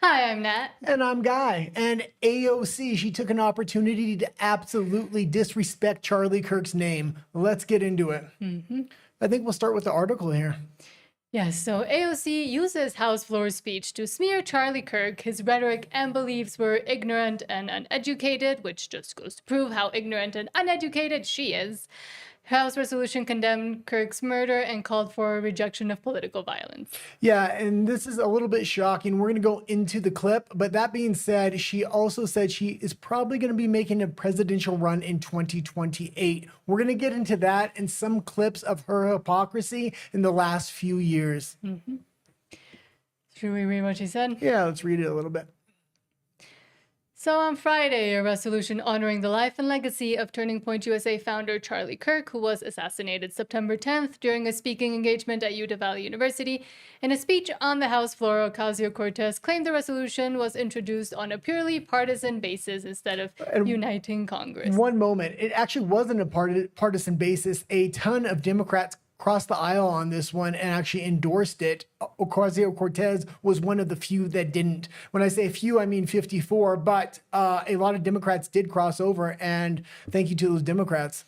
Hi, I'm Nat. And I'm Guy. And AOC, she took an opportunity to absolutely disrespect Charlie Kirk's name. Let's get into it. I think we'll start with the article here. Yes, so AOC uses House floor speech to smear Charlie Kirk. His rhetoric and beliefs were ignorant and uneducated, which just goes to prove how ignorant and uneducated she is. House resolution condemned Kirk's murder and called for a rejection of political violence. Yeah, and this is a little bit shocking. We're going to go into the clip, but that being said, she also said she is probably going to be making a presidential run in 2028. We're going to get into that and some clips of her hypocrisy in the last few years. Should we read what she said? Yeah, let's read it a little bit. So on Friday, a resolution honoring the life and legacy of Turning Point USA founder Charlie Kirk, who was assassinated September 10th during a speaking engagement at Utah Valley University. In a speech on the House floor, Ocasio Cortez claimed the resolution was introduced on a purely partisan basis instead of uniting Congress. One moment, it actually wasn't a partisan basis. A ton of Democrats crossed the aisle on this one and actually endorsed it. Ocasio Cortez was one of the few that didn't. When I say few, I mean 54, but a lot of Democrats did cross over, and thank you to those Democrats.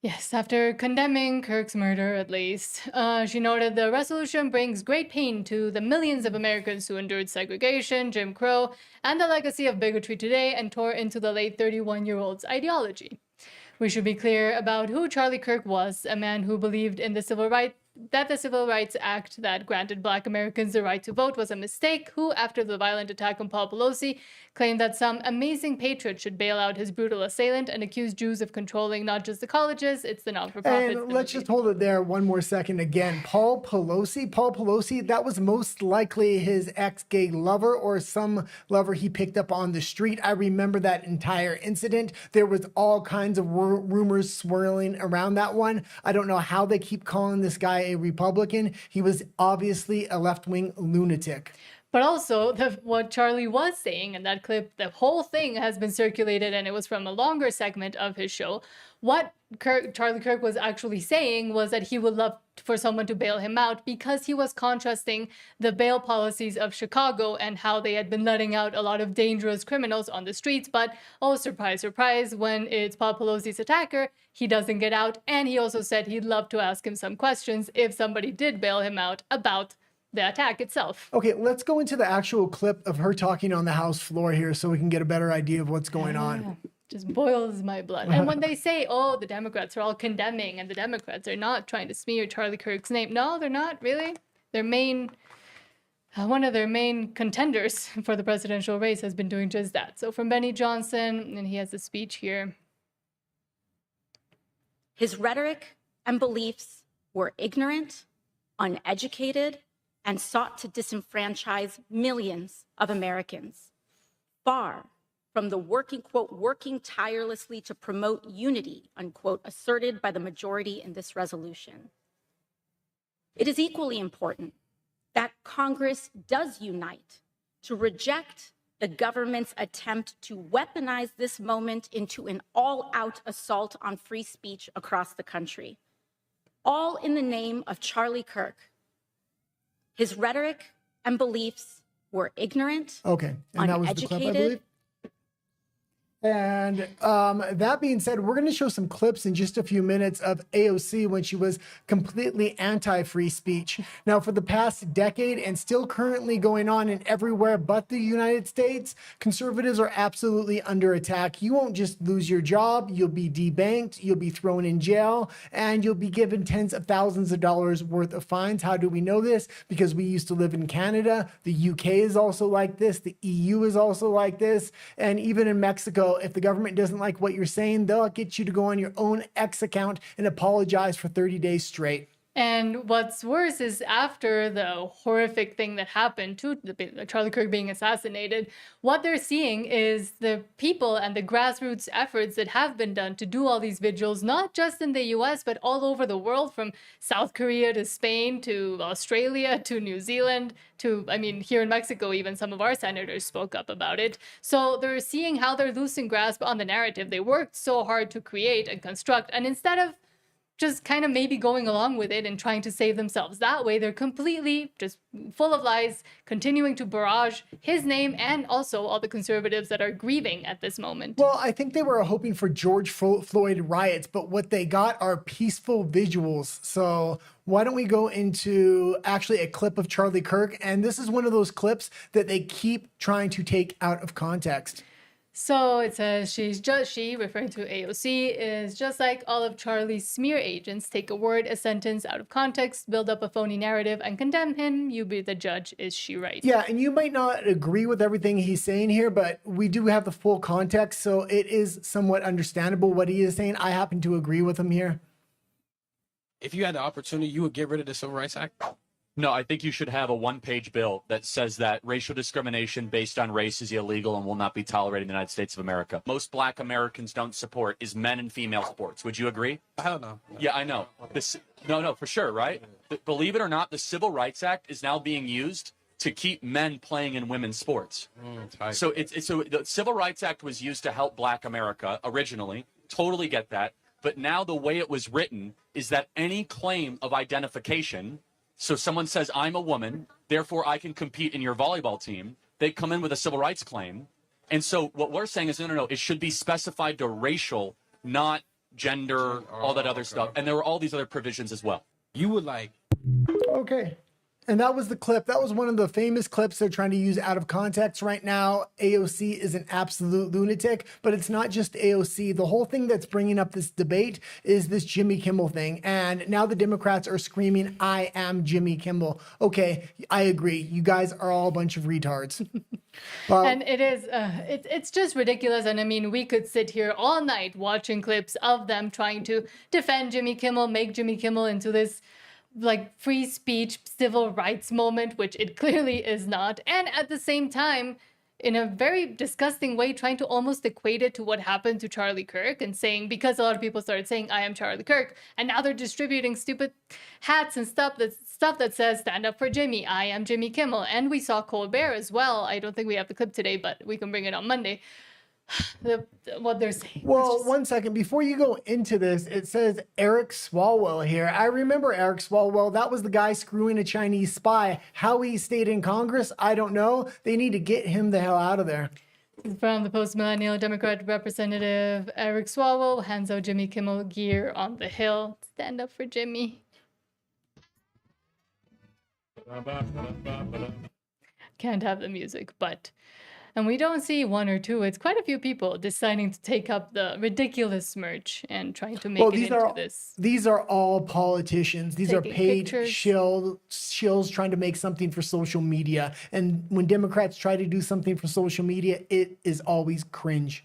Yes, after condemning Kirk's murder, at least, she noted the resolution brings great pain to the millions of Americans who endured segregation, Jim Crow, and the legacy of bigotry today and tore into the late 31-year-old's ideology. We should be clear about who Charlie Kirk was, a man who believed in the Civil Rights Act that granted Black Americans the right to vote was a mistake, who, after the violent attack on Paul Pelosi, claimed that some amazing patriot should bail out his brutal assailant and accused Jews of controlling not just the colleges, it's the non-for-profits. And let's just hold it there one more second again. Paul Pelosi, that was most likely his ex-gay lover or some lover he picked up on the street. I remember that entire incident. There was all kinds of rumors swirling around that one. I don't know how they keep calling this guy a Republican. He was obviously a left-wing lunatic. But also, what Charlie was saying in that clip, the whole thing has been circulated, and it was from a longer segment of his show. What Charlie Kirk was actually saying was that he would love for someone to bail him out because he was contrasting the bail policies of Chicago and how they had been letting out a lot of dangerous criminals on the streets. But, oh, surprise, surprise, when it's Paul Pelosi's attacker, he doesn't get out. And he also said he'd love to ask him some questions if somebody did bail him out about the attack itself. Okay, let's go into the actual clip of her talking on the House floor here so we can get a better idea of what's going on. Just boils my blood. And when they say, oh, the Democrats are all condemning and the Democrats are not trying to smear Charlie Kirk's name. No, they're not really. One of their main contenders for the presidential race has been doing just that. So from Benny Johnson, and he has a speech here. His rhetoric and beliefs were ignorant, uneducated, and sought to disenfranchise millions of Americans, far from the working tirelessly to promote unity, unquote, asserted by the majority in this resolution. It is equally important that Congress does unite to reject the government's attempt to weaponize this moment into an all-out assault on free speech across the country, all in the name of Charlie Kirk. His rhetoric and beliefs were ignorant, okay, and that was the clip, I believe. And that being said, we're going to show some clips in just a few minutes of AOC when she was completely anti-free speech. Now, for the past decade and still currently going on in everywhere but the United States, conservatives are absolutely under attack. You won't just lose your job, you'll be debanked, you'll be thrown in jail, and you'll be given tens of thousands of dollars worth of fines. How do we know this? Because we used to live in Canada. The UK is also like this. The EU is also like this. And even in Mexico, if the government doesn't like what you're saying, they'll get you to go on your own X account and apologize for 30 days straight. And what's worse is after the horrific thing that happened to Charlie Kirk being assassinated, what they're seeing is the people and the grassroots efforts that have been done to do all these vigils, not just in the US, but all over the world, from South Korea to Spain to Australia to New Zealand to, here in Mexico, even some of our senators spoke up about it. So they're seeing how they're losing grasp on the narrative they worked so hard to create and construct. And instead of just kind of maybe going along with it and trying to save themselves. That way, they're completely just full of lies, continuing to barrage his name and also all the conservatives that are grieving at this moment. Well, I think they were hoping for George Floyd riots, but what they got are peaceful visuals. So why don't we go into actually a clip of Charlie Kirk? And this is one of those clips that they keep trying to take out of context. So it says she, referring to AOC, is just like all of Charlie's smear agents. Take a word, a sentence out of context, build up a phony narrative, and condemn him. You be the judge. Is she right? Yeah, and you might not agree with everything he's saying here, but we do have the full context, so it is somewhat understandable what he is saying. I happen to agree with him here. If you had the opportunity, you would get rid of the Civil Rights Act? No, I think you should have a one-page bill that says that racial discrimination based on race is illegal and will not be tolerated in the United States of America. Most Black Americans don't support is men and female sports. Would you agree? I don't know. Yeah, I know. No, for sure, right? Believe it or not, the Civil Rights Act is now being used to keep men playing in women's sports. So the Civil Rights Act was used to help Black America originally. Totally get that. But now the way it was written is that any claim of identification, so someone says, I'm a woman, therefore I can compete in your volleyball team. They come in with a civil rights claim. And so what we're saying is, no, it should be specified to racial, not gender, all that other stuff. And there were all these other provisions as well. You would like... Okay. And that was the clip. That was one of the famous clips they're trying to use out of context right now. AOC is an absolute lunatic, but it's not just AOC. The whole thing that's bringing up this debate is this Jimmy Kimmel thing. And now the Democrats are screaming, I am Jimmy Kimmel. Okay, I agree. You guys are all a bunch of retards. And it is, it's just ridiculous. And I mean, we could sit here all night watching clips of them trying to defend Jimmy Kimmel, make Jimmy Kimmel into this like free speech civil rights moment, which it clearly is not. And at the same time, in a very disgusting way, trying to almost equate it to what happened to Charlie Kirk and saying, because a lot of people started saying, I am Charlie Kirk, and now they're distributing stupid hats and stuff that says, stand up for Jimmy, I am Jimmy Kimmel. And we saw Colbert as well. I don't think we have the clip today, but we can bring it on Monday. What they're saying. Well, 1 second. Before you go into this, it says Eric Swalwell here. I remember Eric Swalwell. That was the guy screwing a Chinese spy. How he stayed in Congress, I don't know. They need to get him the hell out of there. From the post-millennial Democrat Representative Eric Swalwell hands out Jimmy Kimmel gear on the Hill. Stand up for Jimmy. Can't have the music, but... And we don't see one or two. It's quite a few people deciding to take up the ridiculous merch and trying to make it into this. These are all politicians. These are paid shills trying to make something for social media. And when Democrats try to do something for social media, it is always cringe.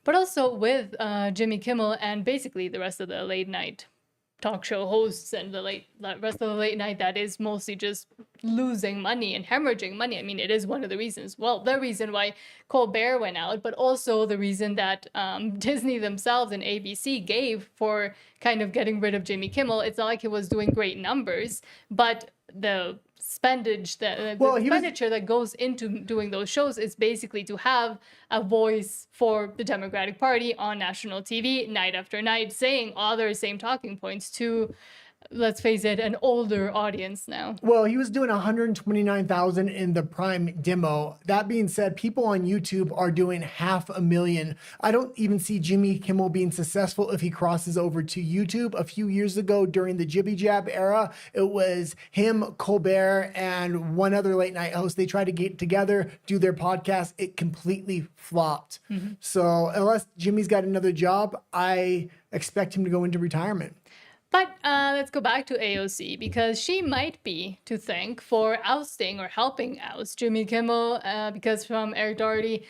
But also with Jimmy Kimmel and basically the rest of the late night talk show hosts and the rest of the late night that is mostly just losing money and hemorrhaging money. I mean, it is one of the reasons. Well, the reason why Colbert went out, but also the reason that Disney themselves and ABC gave for kind of getting rid of Jimmy Kimmel. It's not like he was doing great numbers, but the expenditure that goes into doing those shows is basically to have a voice for the Democratic Party on national TV night after night, saying all their same talking points to, let's face it, an older audience now. Well, he was doing 129,000 in the prime demo. That being said, people on YouTube are doing 500,000. I don't even see Jimmy Kimmel being successful if he crosses over to YouTube. A few years ago during the Jibby Jab era, it was him, Colbert, and one other late night host. They tried to get together, do their podcast. It completely flopped. So unless Jimmy's got another job, I expect him to go into retirement. But let's go back to AOC, because she might be to thank for ousting or helping oust Jimmy Kimmel, because from Eric Doherty,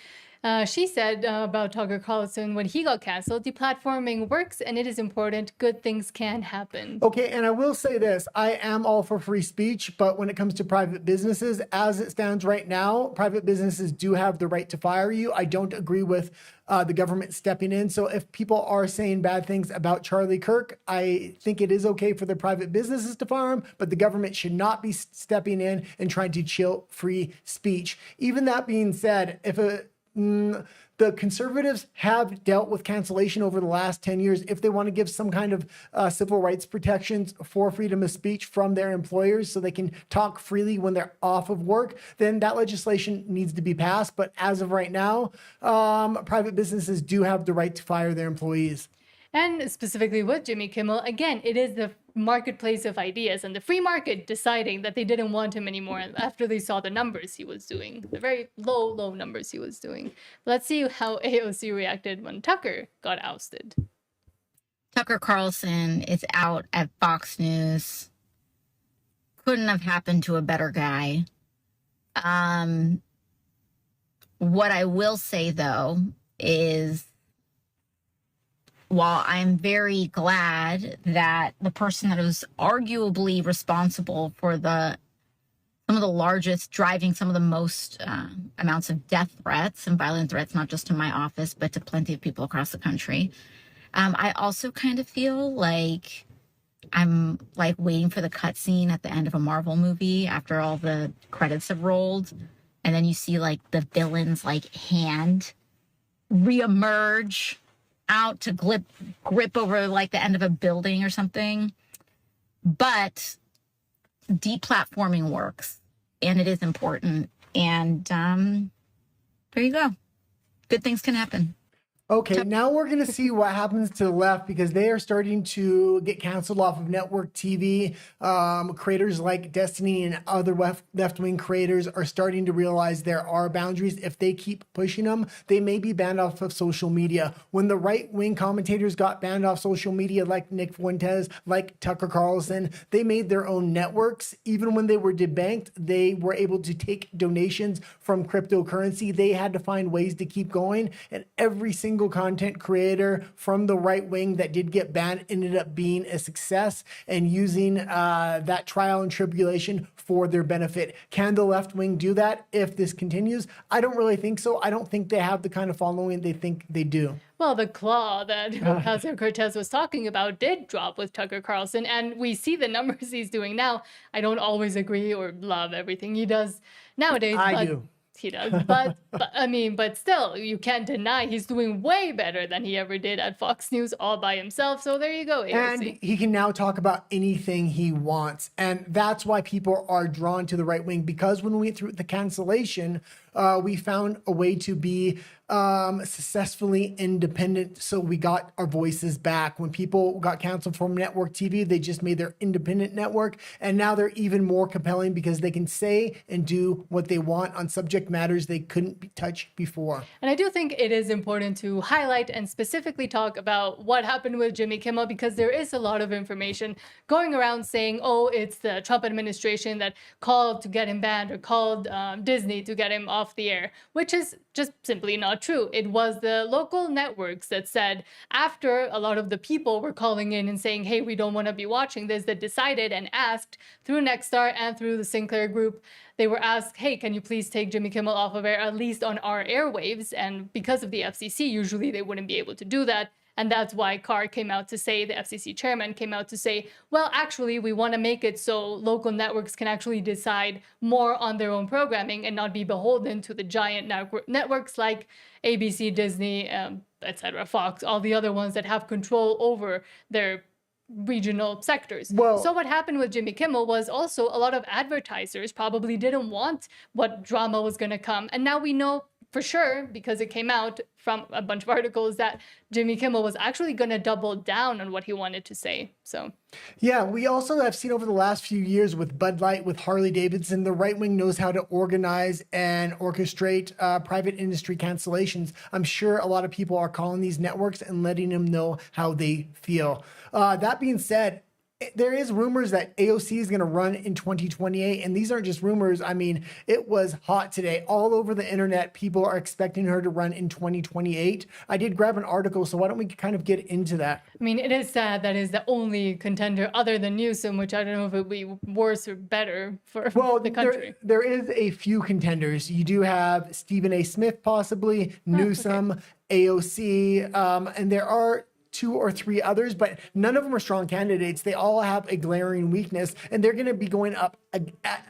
she said about Tucker Carlson, when he got canceled, deplatforming works and it is important. Good things can happen. Okay, and I will say this. I am all for free speech, but when it comes to private businesses, as it stands right now, private businesses do have the right to fire you. I don't agree with the government stepping in. So if people are saying bad things about Charlie Kirk, I think it is okay for the private businesses to fire him, but the government should not be stepping in and trying to chill free speech. Even that being said, if a the conservatives have dealt with cancellation over the last 10 years. If they want to give some kind of civil rights protections for freedom of speech from their employers so they can talk freely when they're off of work, then that legislation needs to be passed. But as of right now, private businesses do have the right to fire their employees. And specifically with Jimmy Kimmel, again, it is the marketplace of ideas and the free market deciding that they didn't want him anymore after they saw the numbers he was doing, the very low numbers he was doing. Let's see how AOC reacted when Tucker got ousted. Tucker Carlson is out at Fox News. Couldn't have happened to a better guy. What I will say, though, is while I'm very glad that the person that was arguably responsible for some of the largest, driving some of the most amounts of death threats and violent threats, not just to my office, but to plenty of people across the country, I also kind of feel like I'm like waiting for the cutscene at the end of a Marvel movie after all the credits have rolled. And then you see like the villain's like hand reemerge out to grip over like the end of a building or something. But deplatforming works and it is important. And there you go. Good things can happen. Okay, now we're going to see what happens to the left because they are starting to get canceled off of network TV. Creators like Destiny and other left-wing creators are starting to realize there are boundaries. If they keep pushing them, they may be banned off of social media. When the right-wing commentators got banned off social media, like Nick Fuentes, like Tucker Carlson, they made their own networks. Even when they were debanked, they were able to take donations from cryptocurrency. They had to find ways to keep going, and every single content creator from the right wing that did get banned ended up being a success and using that trial and tribulation for their benefit. Can the left wing do that if this continues? I don't really think so. I don't think they have the kind of following they think they do. Well, the claw that Ocasio Cortez was talking about did drop with Tucker Carlson, and we see the numbers he's doing now. I don't always agree or love everything he does nowadays. I do. He does, but I mean, but still, you can't deny he's doing way better than he ever did at Fox News all by himself. So there you go, AOC. And he can now talk about anything he wants. And that's why people are drawn to the right wing, because when we went through the cancellation, we found a way to be successfully independent. So we got our voices back. When people got canceled from network TV, they just made their independent network. And now they're even more compelling because they can say and do what they want on subject matters they couldn't touch before. And I do think it is important to highlight and specifically talk about what happened with Jimmy Kimmel, because there is a lot of information going around saying, oh, it's the Trump administration that called to get him banned or called Disney to get him off the air, which is just simply not true. It was the local networks that said, after a lot of the people were calling in and saying, hey, we don't want to be watching this, that decided and asked through Nexstar and through the Sinclair Group, they were asked, hey, can you please take Jimmy Kimmel off of air, at least on our airwaves? And because of the FCC, usually they wouldn't be able to do that. And that's why Carr came out to say, the FCC chairman came out to say, well, actually, we want to make it so local networks can actually decide more on their own programming and not be beholden to the giant networks like ABC, Disney, etc., Fox, all the other ones that have control over their regional sectors. Well, so what happened with Jimmy Kimmel was also a lot of advertisers probably didn't want what drama was going to come. And now we know for sure, because it came out from a bunch of articles, that Jimmy Kimmel was actually going to double down on what he wanted to say. So, yeah, we also have seen over the last few years with Bud Light, with Harley Davidson, the right wing knows how to organize and orchestrate private industry cancellations. I'm sure a lot of people are calling these networks and letting them know how they feel. That being said, there is rumors that AOC is going to run in 2028, and these aren't just rumors. I mean, it was hot today all over the internet. People are expecting her to run in 2028. I did grab an article, so why don't we kind of get into that? I mean, it is sad that is the only contender other than Newsom, which I don't know if it would be worse or better for the country. There is a few contenders. You do have Stephen A. Smith, possibly, Newsom, AOC, and there are 2 or 3 others, but none of them are strong candidates. They all have a glaring weakness, and they're going to be going up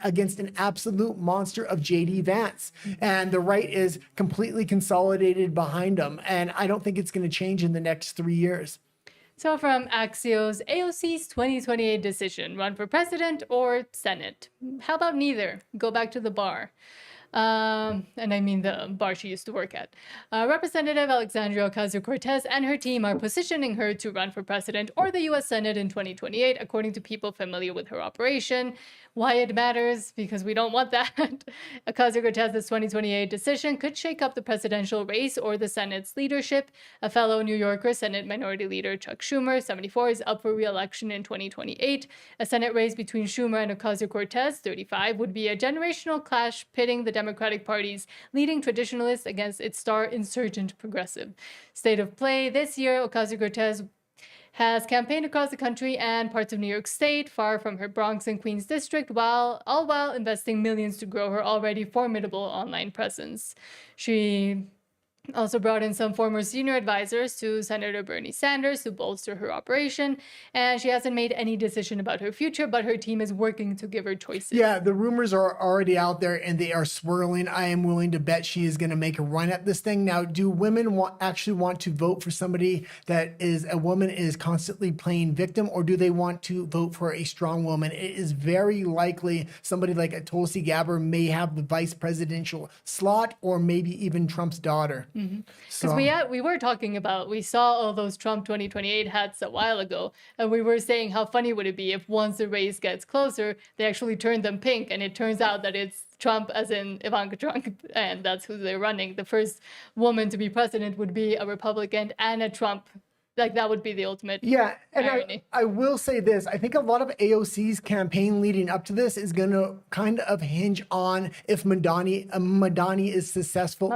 against an absolute monster of JD Vance. And the right is completely consolidated behind them. And I don't think it's going to change in the next 3 years. So from Axios, AOC's 2028 decision, run for president or Senate? How about neither? Go back to the bar. And I mean the bar she used to work at. Representative Alexandria Ocasio Cortez and her team are positioning her to run for president or the U.S. Senate in 2028, according to people familiar with her operation. Why it matters? Because we don't want that. Ocasio Cortez's 2028 decision could shake up the presidential race or the Senate's leadership. A fellow New Yorker, Senate Minority Leader Chuck Schumer, 74, is up for re-election in 2028. A Senate race between Schumer and Ocasio Cortez, 35, would be a generational clash pitting the Democratic Party's leading traditionalist against its star insurgent progressive. State of play this year, Ocasio Cortez has campaigned across the country and parts of New York State, far from her Bronx and Queens district, all while investing millions to grow her already formidable online presence. She also brought in some former senior advisors to Senator Bernie Sanders to bolster her operation, and she hasn't made any decision about her future, but her team is working to give her choices. Yeah, the rumors are already out there and they are swirling. I am willing to bet she is going to make a run at this thing. Now, do women actually want to vote for somebody that is a woman is constantly playing victim, or do they want to vote for a strong woman? It is very likely somebody like a Tulsi Gabbard may have the vice presidential slot, or maybe even Trump's daughter. Because we were talking about, we saw all those Trump 2028 hats a while ago, and we were saying how funny would it be if once the race gets closer, they actually turn them pink, and it turns out that it's Trump as in Ivanka Trump, and that's who they're running. The first woman to be president would be a Republican and a Trump. Like, that would be the ultimate irony. I will say this. I think a lot of AOC's campaign leading up to this is going to kind of hinge on if Mamdani is successful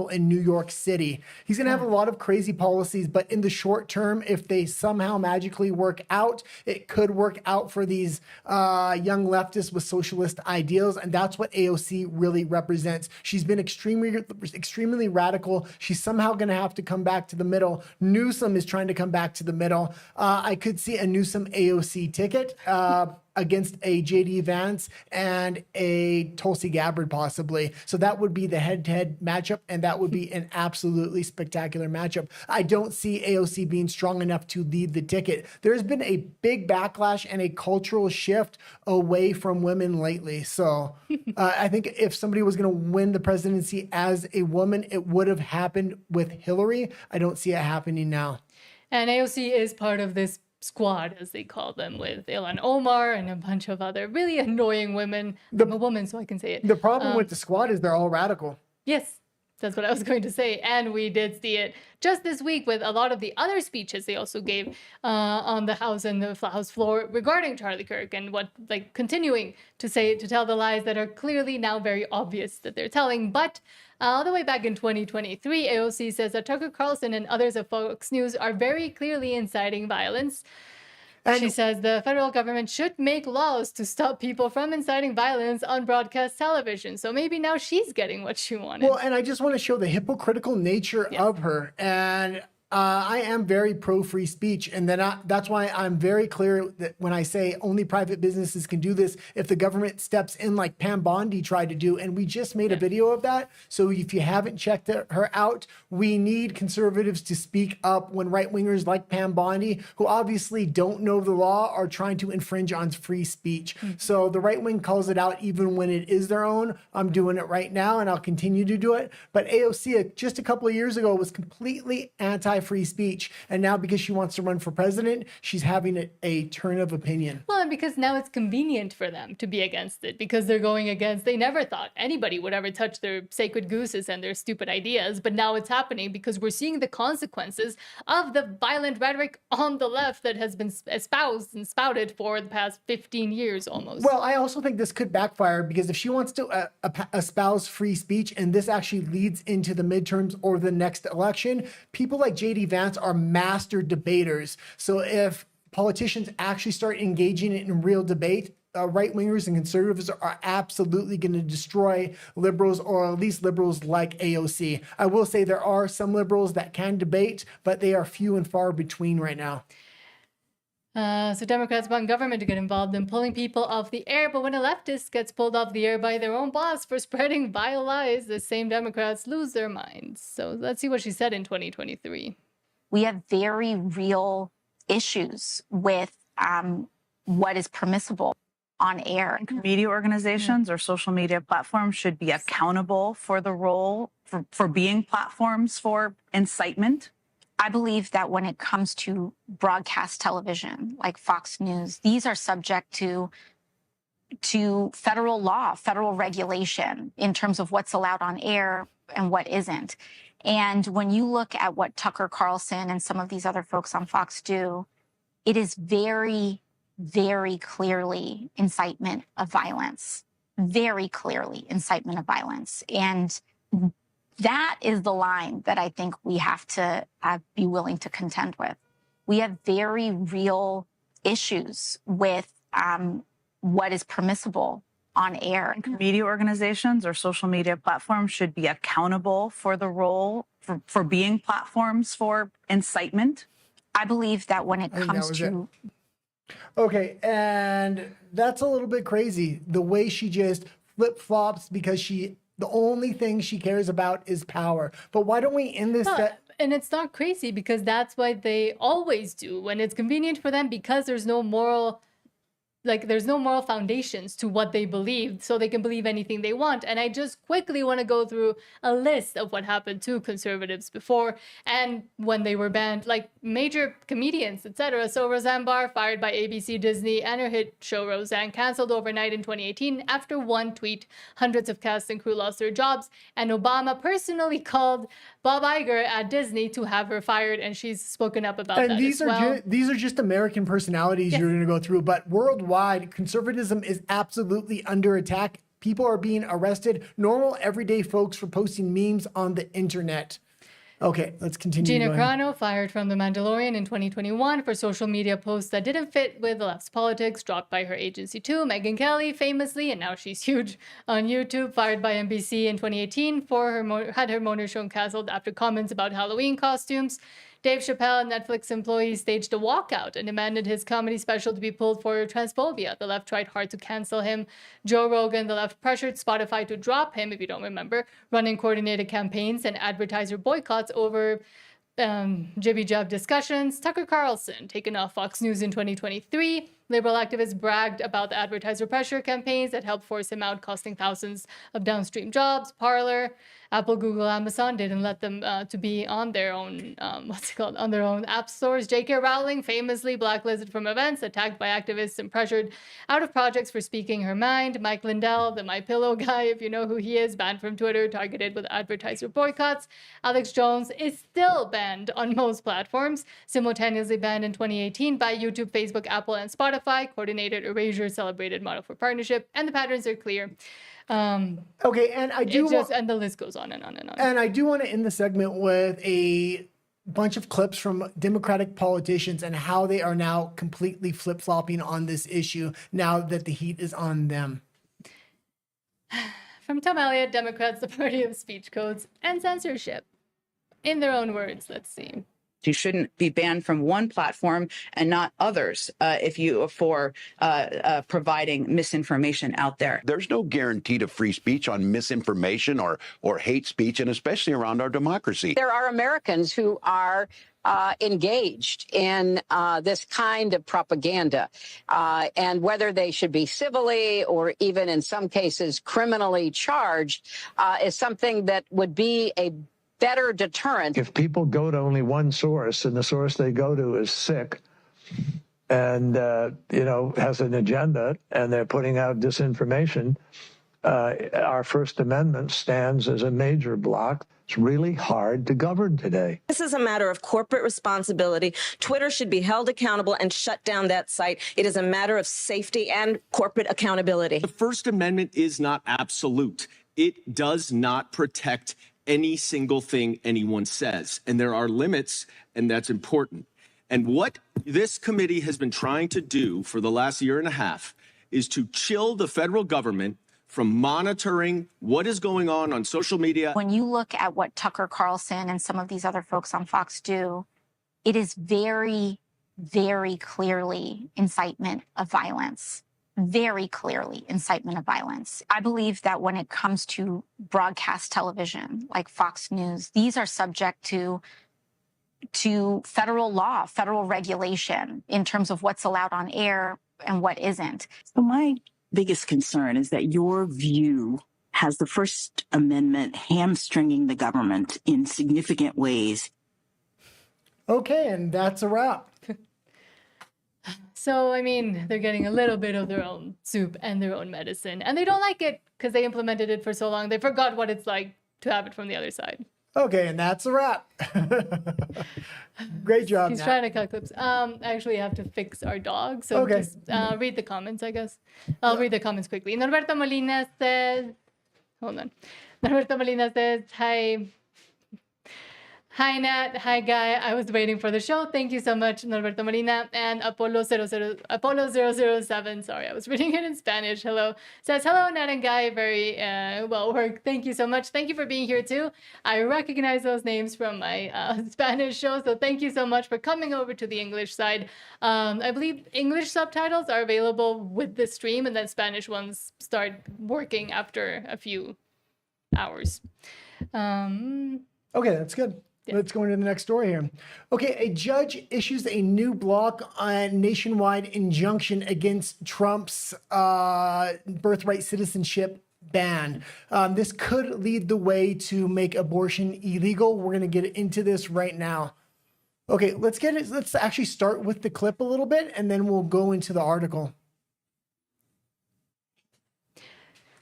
in New York City. He's going to have a lot of crazy policies, but in the short term, if they somehow magically work out, it could work out for these young leftists with socialist ideals, and that's what AOC really represents. She's been extremely radical. She's somehow going to have to come back to the middle. Newsom is trying to come back to the middle. I could see a Newsom AOC ticket against a JD Vance and a Tulsi Gabbard possibly. So that would be the head-to-head matchup, and that would be an absolutely spectacular matchup. I don't see AOC being strong enough to lead the ticket. There's been a big backlash and a cultural shift away from women lately. So I think if somebody was going to win the presidency as a woman, it would have happened with Hillary. I don't see it happening now. And AOC is part of this squad, as they call them, with Ilhan Omar and a bunch of other really annoying women. I'm a woman, so I can say it. The problem with the squad is they're all radical. Yes, that's what I was going to say. And we did see it just this week with a lot of the other speeches they also gave on the House and the House floor regarding Charlie Kirk and what, like, continuing to tell the lies that are clearly now very obvious that they're telling. But all the way back in 2023, AOC says that Tucker Carlson and others of Fox News are very clearly inciting violence. And she says the federal government should make laws to stop people from inciting violence on broadcast television. So maybe now she's getting what she wanted. Well, and I just want to show the hypocritical nature of her. And I am very pro-free speech, and then that's why I'm very clear that when I say only private businesses can do this, if the government steps in like Pam Bondi tried to do, and we just made a video of that. So if you haven't checked her out, we need conservatives to speak up when right-wingers like Pam Bondi, who obviously don't know the law, are trying to infringe on free speech. So the right wing calls it out even when it is their own. I'm doing it right now, and I'll continue to do it. But AOC, just a couple of years ago, was completely anti-free speech, and now because she wants to run for president, she's having a turn of opinion. Well, and because now it's convenient for them to be against it, because they're going against, they never thought anybody would ever touch their sacred gooses and their stupid ideas, but now it's happening because we're seeing the consequences of the violent rhetoric on the left that has been espoused and spouted for the past 15 years almost. Well, I also think this could backfire, because if she wants to espouse free speech and this actually leads into the midterms or the next election, people like JD Vance are master debaters. So if politicians actually start engaging in real debate, right-wingers and conservatives are absolutely going to destroy liberals, or at least liberals like AOC. I will say there are some liberals that can debate, but they are few and far between right now. So Democrats want government to get involved in pulling people off the air, but when a leftist gets pulled off the air by their own boss for spreading vile lies, the same Democrats lose their minds. So let's see what she said in 2023. We have very real issues with what is permissible on air. Media organizations or social media platforms should be accountable for the role for being platforms for incitement. I believe that when it comes to broadcast television, like Fox News, these are subject to federal law, federal regulation in terms of what's allowed on air and what isn't. And when you look at what Tucker Carlson and some of these other folks on Fox do, it is very, very clearly incitement of violence, very clearly incitement of violence. And that is the line that I think we have to be willing to contend with. We have very real issues with what is permissible on air. Media organizations or social media platforms should be accountable for the role for being platforms for incitement. I believe that when it comes to... Okay, and that's a little bit crazy. The way she just flip-flops because the only thing she cares about is power. But why don't we end this... And it's not crazy because that's what they always do when it's convenient for them, because there's no moral... there's no moral foundations to what they believe, so they can believe anything they want. And I just quickly want to go through a list of what happened to conservatives before and when they were banned, like major comedians, etc. So Roseanne Barr, fired by ABC, Disney, and her hit show Roseanne canceled overnight in 2018 after one tweet. Hundreds of cast and crew lost their jobs, and Obama personally called Bob Iger at Disney to have her fired, and she's spoken up about that as well. These are just American personalities you're going to go through, but worldwide, conservatism is absolutely under attack. People are being arrested, normal, everyday folks, for posting memes on the internet. Okay, let's continue. Gina Carano, fired from The Mandalorian in 2021 for social media posts that didn't fit with the left's politics, dropped by her agency too. Megyn Kelly, famously, and now she's huge on YouTube, fired by NBC in 2018 for had her Mona show canceled after comments about Halloween costumes. Dave Chappelle, Netflix employee, staged a walkout and demanded his comedy special to be pulled for transphobia. The left tried hard to cancel him. Joe Rogan, the left pressured Spotify to drop him, if you don't remember, running coordinated campaigns and advertiser boycotts over jibby-jab discussions. Tucker Carlson, taken off Fox News in 2023. Liberal activists bragged about the advertiser pressure campaigns that helped force him out, costing thousands of downstream jobs. Parler, Apple, Google, Amazon didn't let them to be on their own, on their own app stores. J.K. Rowling, famously blacklisted from events, attacked by activists and pressured out of projects for speaking her mind. Mike Lindell, the My Pillow guy, if you know who he is, banned from Twitter, targeted with advertiser boycotts. Alex Jones is still banned on most platforms, simultaneously banned in 2018 by YouTube, Facebook, Apple, and Spotify. Coordinated erasure, celebrated model for partnership, and the patterns are clear. Okay, and I do and the list goes on and on and on. And I do want to end the segment with a bunch of clips from Democratic politicians and how they are now completely flip-flopping on this issue now that the heat is on them. From Tom Elliott, Democrats, the party of speech codes and censorship. In their own words, let's see. You shouldn't be banned from one platform and not others for providing misinformation out there. There's no guarantee to free speech on misinformation or hate speech, and especially around our democracy. There are Americans who are engaged in this kind of propaganda, and whether they should be civilly or even in some cases criminally charged is something that would be a better deterrent. If people go to only one source and the source they go to is sick and, has an agenda and they're putting out disinformation, our First Amendment stands as a major block. It's really hard to govern today. This is a matter of corporate responsibility. Twitter should be held accountable and shut down that site. It is a matter of safety and corporate accountability. The First Amendment is not absolute. It does not protect any single thing anyone says. And there are limits, and that's important. And what this committee has been trying to do for the last year and a half is to chill the federal government from monitoring what is going on social media. When you look at what Tucker Carlson and some of these other folks on Fox do, it is very, very clearly incitement of violence. Very clearly incitement of violence. I believe that when it comes to broadcast television, like Fox News, these are subject to federal law, federal regulation in terms of what's allowed on air and what isn't. So my biggest concern is that your view has the First Amendment hamstringing the government in significant ways. Okay, and that's a wrap. So, I mean, they're getting a little bit of their own soup and their own medicine. And they don't like it because they implemented it for so long. They forgot what it's like to have it from the other side. Okay, and that's a wrap. Great job, He's Nat. trying to cut clips. I actually have to fix our dog. So Okay. just read the comments, I guess. I'll read the comments quickly. Norberto Molina says, hold on. Norberto Molina says, hi. Hi, Nat. Hi, Guy. I was waiting for the show. Thank you so much, Norberto Molina. And Apollo 007, sorry, I was reading it in Spanish. Hello. Says, hello, Nat and Guy. Very well worked. Thank you so much. Thank you for being here, too. I recognize those names from my Spanish show, so thank you so much for coming over to the English side. I believe English subtitles are available with the stream, and then Spanish ones start working after a few hours. Okay, that's good. Yeah. Let's go into the next story here. Okay, a judge issues a new block on nationwide injunction against Trump's birthright citizenship ban. This could lead the way to make abortion illegal. We're going to get into this right now. Okay, let's actually start with the clip a little bit, and then we'll go into the article.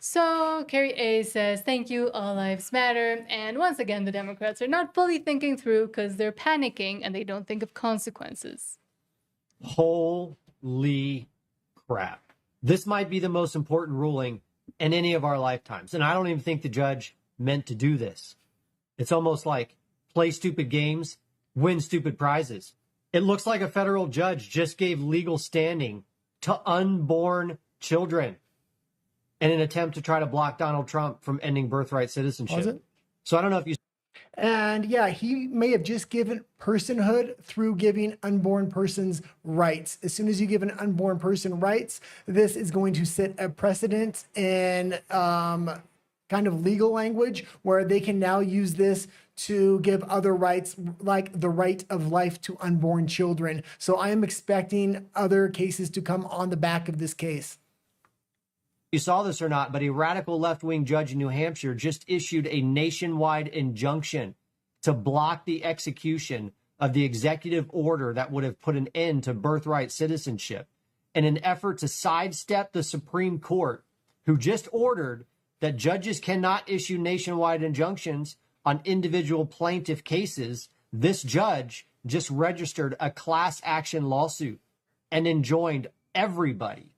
So Carrie A says, thank you, all lives matter. And once again, the Democrats are not fully thinking through because they're panicking and they don't think of consequences. Holy crap. This might be the most important ruling in any of our lifetimes. And I don't even think the judge meant to do this. It's almost like play stupid games, win stupid prizes. It looks like a federal judge just gave legal standing to unborn children in an attempt to try to block Donald Trump from ending birthright citizenship. Was it? So I don't know if you... And yeah, he may have just given personhood through giving unborn persons rights. As soon as you give an unborn person rights, this is going to set a precedent in kind of legal language where they can now use this to give other rights, like the right of life to unborn children. So I am expecting other cases to come on the back of this case. You saw this or not, but a radical left-wing judge in New Hampshire just issued a nationwide injunction to block the execution of the executive order that would have put an end to birthright citizenship in an effort to sidestep the Supreme Court, who just ordered that judges cannot issue nationwide injunctions on individual plaintiff cases. This judge just registered a class action lawsuit and enjoined everybody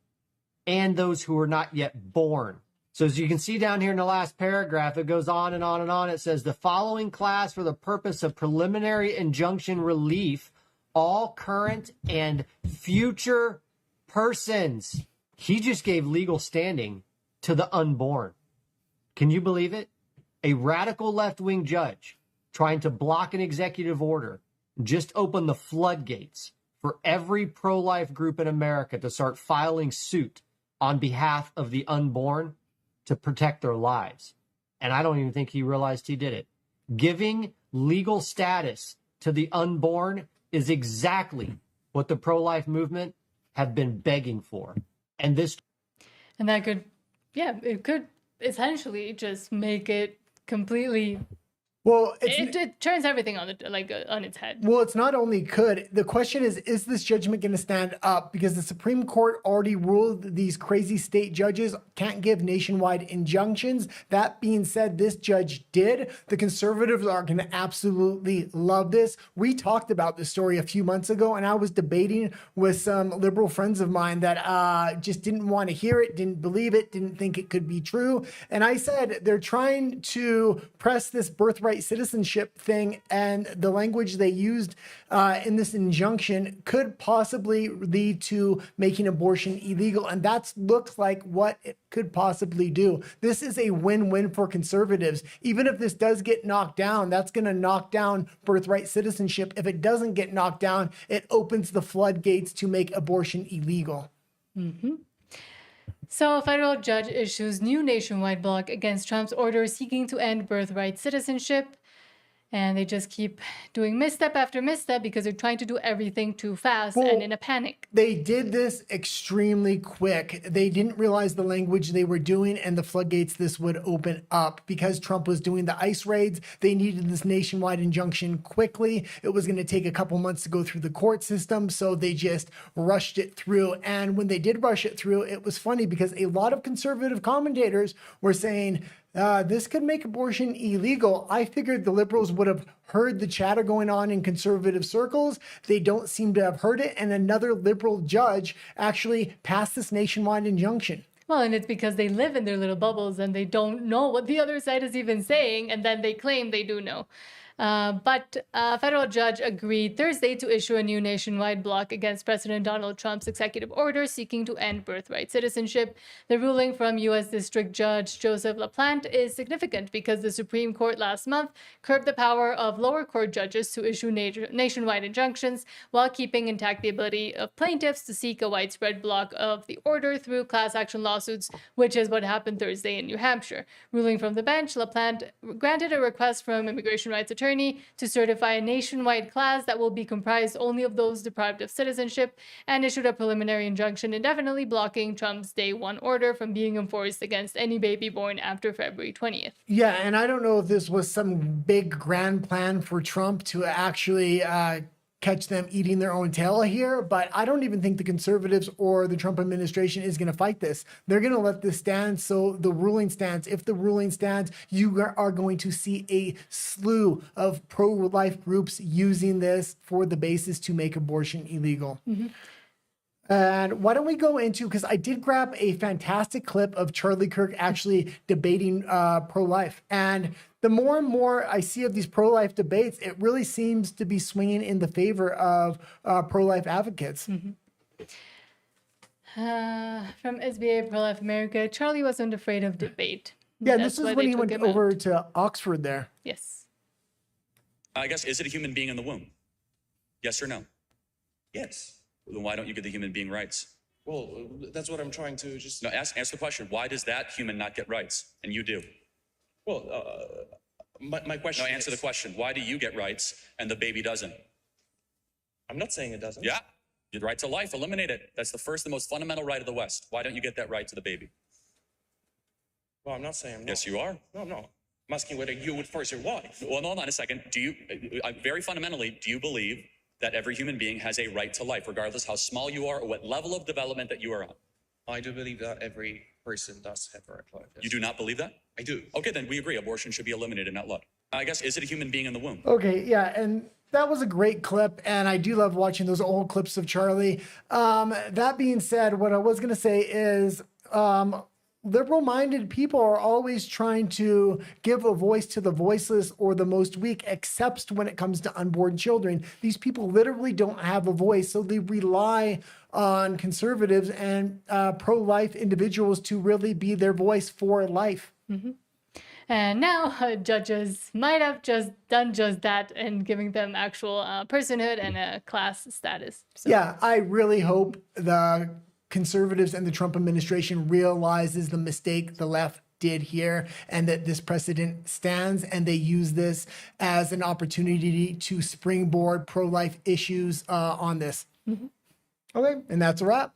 and those who are not yet born. So as you can see down here in the last paragraph, it goes on and on and on. It says the following class for the purpose of preliminary injunction relief, all current and future persons. He just gave legal standing to the unborn. Can you believe it? A radical left-wing judge trying to block an executive order just opened the floodgates for every pro-life group in America to start filing suit on behalf of the unborn to protect their lives. And I don't even think he realized he did it. Giving legal status to the unborn is exactly what the pro-life movement have been begging for. And that could, yeah, it could essentially just make it completely... Well, it turns everything on on its head. Well, it's not only could. The question is this judgment going to stand up? Because the Supreme Court already ruled these crazy state judges can't give nationwide injunctions. That being said, this judge did. The conservatives are going to absolutely love this. We talked about this story a few months ago, and I was debating with some liberal friends of mine that just didn't want to hear it, didn't believe it, didn't think it could be true. And I said they're trying to press this birthright birthright citizenship thing and the language they used in this injunction could possibly lead to making abortion illegal. And that looks like what it could possibly do. This is a win-win for conservatives. Even if this does get knocked down, that's going to knock down birthright citizenship. If it doesn't get knocked down, it opens the floodgates to make abortion illegal. Mm-hmm. So, a federal judge issues new nationwide block against Trump's order seeking to end birthright citizenship. And they just keep doing misstep after misstep because they're trying to do everything too fast and in a panic. They did this extremely quick. They didn't realize the language they were doing and the floodgates this would open up. Because Trump was doing the ICE raids, they needed this nationwide injunction quickly. It was going to take a couple months to go through the court system, so they just rushed it through. And when they did rush it through, it was funny because a lot of conservative commentators were saying, this could make abortion illegal. I figured the liberals would have heard the chatter going on in conservative circles. They don't seem to have heard it. And another liberal judge actually passed this nationwide injunction. Well, and it's because they live in their little bubbles and they don't know what the other side is even saying. And then they claim they do know. But a federal judge agreed Thursday to issue a new nationwide block against President Donald Trump's executive order seeking to end birthright citizenship. The ruling from U.S. District Judge Joseph LaPlante is significant because the Supreme Court last month curbed the power of lower court judges to issue nationwide injunctions while keeping intact the ability of plaintiffs to seek a widespread block of the order through class action lawsuits, which is what happened Thursday in New Hampshire. Ruling from the bench, LaPlante granted a request from immigration rights attorney to certify a nationwide class that will be comprised only of those deprived of citizenship and issued a preliminary injunction indefinitely blocking Trump's Day 1 order from being enforced against any baby born after February 20th. Yeah, and I don't know if this was some big grand plan for Trump to actually catch them eating their own tail here, but I don't even think the conservatives or the Trump administration is going to fight this. They're going to let this stand. So the ruling stands. If the ruling stands, you are going to see a slew of pro-life groups using this for the basis to make abortion illegal. Mm-hmm. And why don't we go into, because I did grab a fantastic clip of Charlie Kirk actually debating pro-life. And the more and more I see of these pro-life debates, it really seems to be swinging in the favor of pro-life advocates. Mm-hmm. From SBA Pro-Life America, Charlie wasn't afraid of debate. Yeah, this is when he went over to Oxford there. Yes. I guess, is it a human being in the womb? Yes or no? Yes. Then why don't you give the human being rights? Well, that's what I'm trying to just... No, ask the question. Why does that human not get rights and you do? Well, my question No, answer the question. Why do you get rights and the baby doesn't? I'm not saying it doesn't. Yeah. Your right to life, eliminate it. That's the first, the most fundamental right of the West. Why don't you get that right to the baby? Well, I'm not saying no. Yes, you are. No, no. I'm asking whether you would force your wife. Well, no, hold on a second. Do you, very fundamentally, do you believe that every human being has a right to life, regardless how small you are or what level of development that you are on? I do believe that every person does have a right to life. Yes. You do not believe that? I do. Okay, then we agree. Abortion should be eliminated, not allowed. I guess, is it a human being in the womb? Okay, yeah, and that was a great clip, and I do love watching those old clips of Charlie. That being said, what I was going to say is liberal-minded people are always trying to give a voice to the voiceless or the most weak, except when it comes to unborn children. These people literally don't have a voice, so they rely on conservatives and pro-life individuals to really be their voice for life. Mm-hmm. And now judges might have just done just that and giving them actual personhood and a class status. So. Yeah, I really hope the conservatives and the Trump administration realizes the mistake the left did here and that this precedent stands, and they use this as an opportunity to springboard pro-life issues on this. Mm-hmm. Okay, and that's a wrap.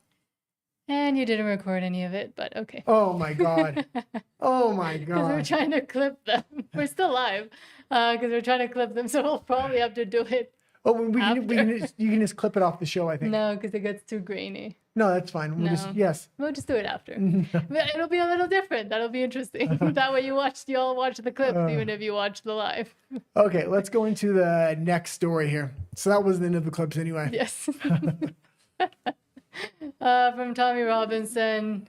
And you didn't record any of it, but okay. Oh my God. Oh my God. Because we're trying to clip them. We're still live because we're trying to clip them, so we'll probably have to do it. Oh, you can just clip it off the show, I think. No, because it gets too grainy. No, that's fine. We'll We'll just do it after. But it'll be a little different. That'll be interesting. That way you all watch the clips, even if you watch the live. Okay, let's go into the next story here. So that was the end of the clips anyway. Yes. From Tommy Robinson.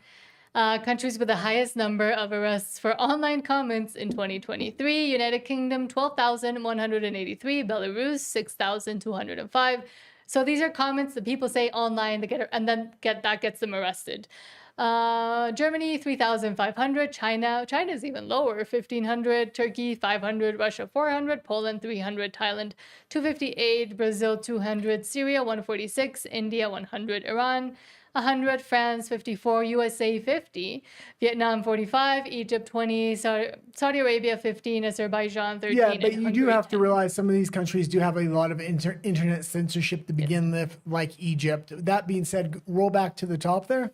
Countries with the highest number of arrests for online comments in 2023: United Kingdom 12,183, Belarus 6,205. So these are comments that people say online that gets them arrested. Germany 3,500, China's even lower, 1,500, Turkey 500, Russia 400, Poland 300, Thailand 258, Brazil 200, Syria 146, India 100, Iran 100, France 54, USA 50, Vietnam 45, Egypt 20, Saudi Arabia 15, Azerbaijan 13. Yeah, but and you do Hungary have to 10. realize some of these countries do have a lot of internet censorship to begin with, like Egypt. That being said, roll back to the top there.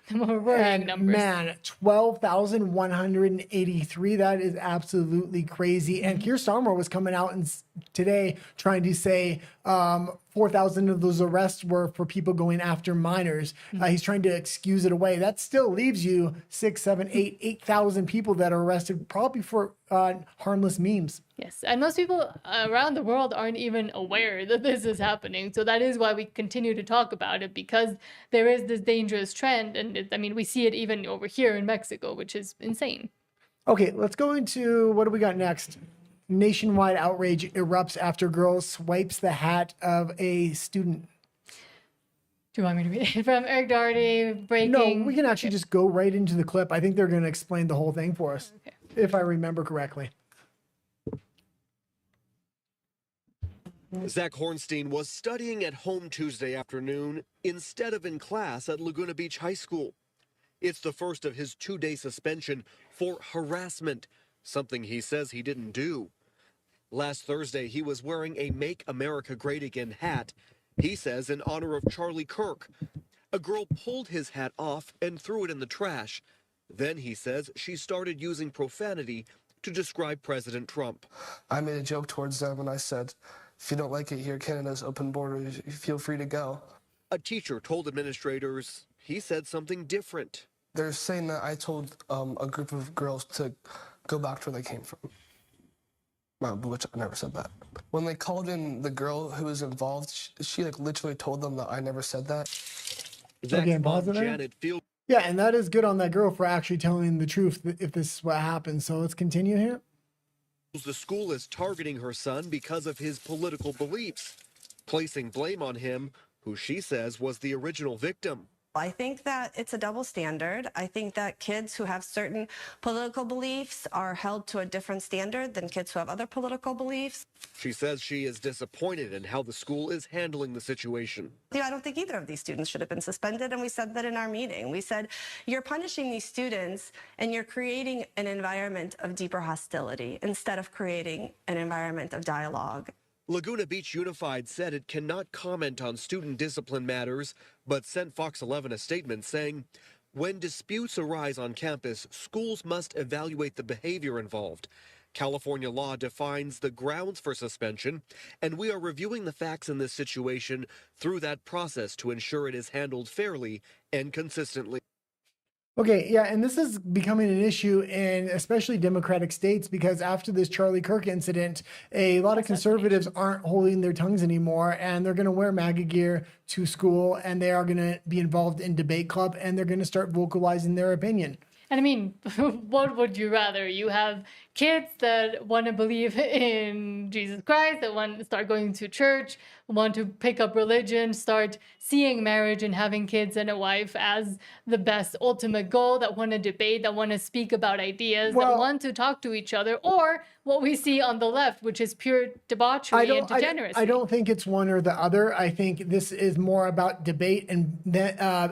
The more worrying And numbers. man, 12,183. That is absolutely crazy. And Keir Starmer was coming out today trying to say 4,000 of those arrests were for people going after minors. He's trying to excuse it away. That still leaves you 6, 7, 8, 8,000 people that are arrested probably for harmless memes. Yes, and most people around the world aren't even aware that this is happening. So that is why we continue to talk about it, because there is this dangerous trend. And we see it even over here in Mexico, which is insane. Okay, let's go into what do we got next? Nationwide outrage erupts after girl swipes the hat of a student. Do you want me to read it from Eric Doherty? Breaking. No, we can actually just go right into the clip. I think they're going to explain the whole thing for us, if I remember correctly. Zach Hornstein was studying at home Tuesday afternoon instead of in class at Laguna Beach High School. It's the first of his 2-day suspension for harassment, something he says he didn't do. Last Thursday, he was wearing a Make America Great Again hat, he says in honor of Charlie Kirk. A girl pulled his hat off and threw it in the trash. Then he says she started using profanity to describe President Trump. I made a joke towards them and I said, if you don't like it here, Canada's open borders, feel free to go. A teacher told administrators he said something different. They're saying that I told a group of girls to go back to where they came from, which I never said that. When they called in the girl who was involved, she like literally told them that I never said that. Again, pause it there. Yeah, and that is good on that girl for actually telling the truth if this is what happened. So let's continue here. The school is targeting her son because of his political beliefs, placing blame on him, who she says was the original victim. I think that it's a double standard. I think that kids who have certain political beliefs are held to a different standard than kids who have other political beliefs. She says she is disappointed in how the school is handling the situation. I don't think either of these students should have been suspended, and we said that in our meeting. We said, you're punishing these students and you're creating an environment of deeper hostility instead of creating an environment of dialogue. Laguna Beach Unified said it cannot comment on student discipline matters, but sent Fox 11 a statement saying, when disputes arise on campus, schools must evaluate the behavior involved. California law defines the grounds for suspension, and we are reviewing the facts in this situation through that process to ensure it is handled fairly and consistently. Okay, yeah, and this is becoming an issue in especially Democratic states because after this Charlie Kirk incident, a lot of conservatives aren't holding their tongues anymore, and they're going to wear MAGA gear to school, and they are going to be involved in debate club, and they're going to start vocalizing their opinion. And I mean, what would you rather? You have kids that want to believe in Jesus Christ, that want to start going to church, want to pick up religion, start seeing marriage and having kids and a wife as the best ultimate goal, that want to debate, that want to speak about ideas, that want to talk to each other, or what we see on the left, which is pure debauchery and degeneracy. I don't think it's one or the other. I think this is more about debate and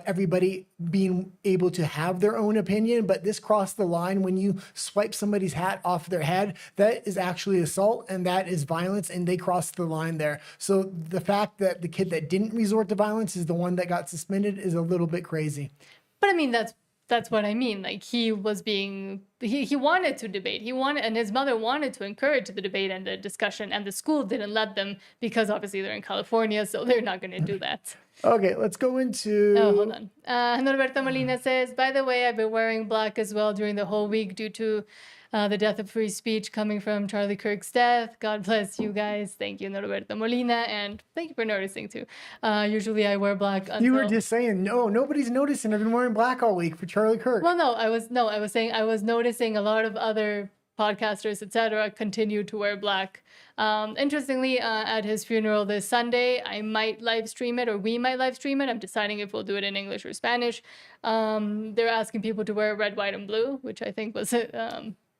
everybody being able to have their own opinion, but this crossed the line when you swipe somebody's hat off their head. That is actually assault and that is violence, and they crossed the line there. So the fact that the kid that didn't resort to violence is the one that got suspended is a little bit crazy. But I mean, that's what I mean. Like, he was being, he wanted to debate. He wanted, and his mother wanted to encourage the debate and the discussion, and the school didn't let them because obviously they're in California, so they're not going to do that. Okay, let's go into. Oh, hold on. Norberto Molina says, by the way, I've been wearing black as well during the whole week due to the death of free speech coming from Charlie Kirk's death. God bless you guys. Thank you, Norberto Molina. And thank you for noticing too. Usually I wear black until... You were just saying, no, nobody's noticing. I've been wearing black all week for Charlie Kirk. Well, I was saying I was noticing a lot of other podcasters, etc., continued to wear black. Interestingly, at his funeral this Sunday, I might live stream it, or we might live stream it. I'm deciding if we'll do it in English or Spanish. They're asking people to wear red, white, and blue, which I think was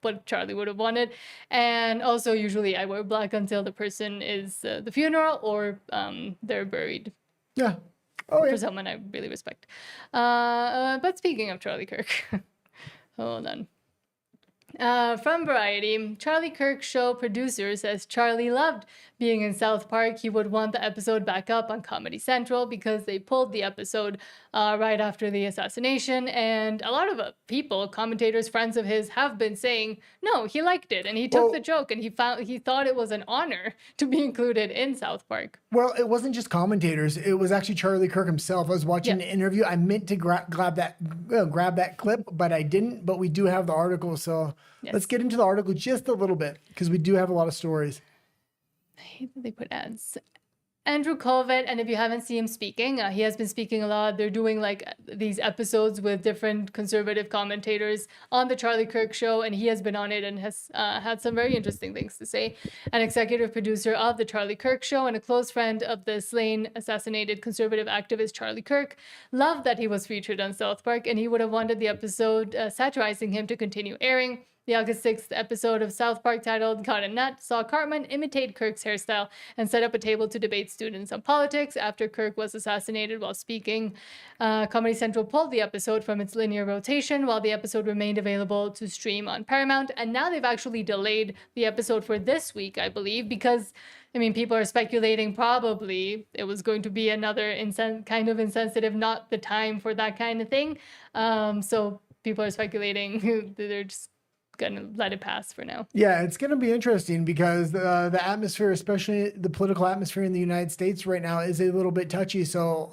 what Charlie would have wanted. And also, usually I wear black until the person is the funeral or they're buried. Yeah. Oh, yeah. For someone I really respect. But speaking of Charlie Kirk, hold on. From Variety, Charlie Kirk's show producer says Charlie loved being in South Park. He would want the episode back up on Comedy Central because they pulled the episode right after the assassination. And a lot of people, commentators, friends of his, have been saying, no, he liked it. And he took the joke and he thought it was an honor to be included in South Park. Well, it wasn't just commentators. It was actually Charlie Kirk himself. I was watching the interview. I meant to grab that clip, but I didn't. But we do have the article, so let's get into the article just a little bit because we do have a lot of stories. I hate that they put ads. Andrew Colvett, and if you haven't seen him speaking, he has been speaking a lot. They're doing like these episodes with different conservative commentators on the Charlie Kirk show, and he has been on it and has had some very interesting things to say. An executive producer of the Charlie Kirk show and a close friend of the slain, assassinated conservative activist Charlie Kirk loved that he was featured on South Park, and he would have wanted the episode satirizing him to continue airing. The August 6th episode of South Park titled Got a Nut saw Cartman imitate Kirk's hairstyle and set up a table to debate students on politics after Kirk was assassinated while speaking. Comedy Central pulled the episode from its linear rotation while the episode remained available to stream on Paramount. And now they've actually delayed the episode for this week, I believe, because, I mean, people are speculating probably it was going to be another kind of insensitive, not the time for that kind of thing. So people are speculating they're just gonna let it pass for now. Yeah, it's gonna be interesting because the atmosphere, especially the political atmosphere in the United States right now, is a little bit touchy. So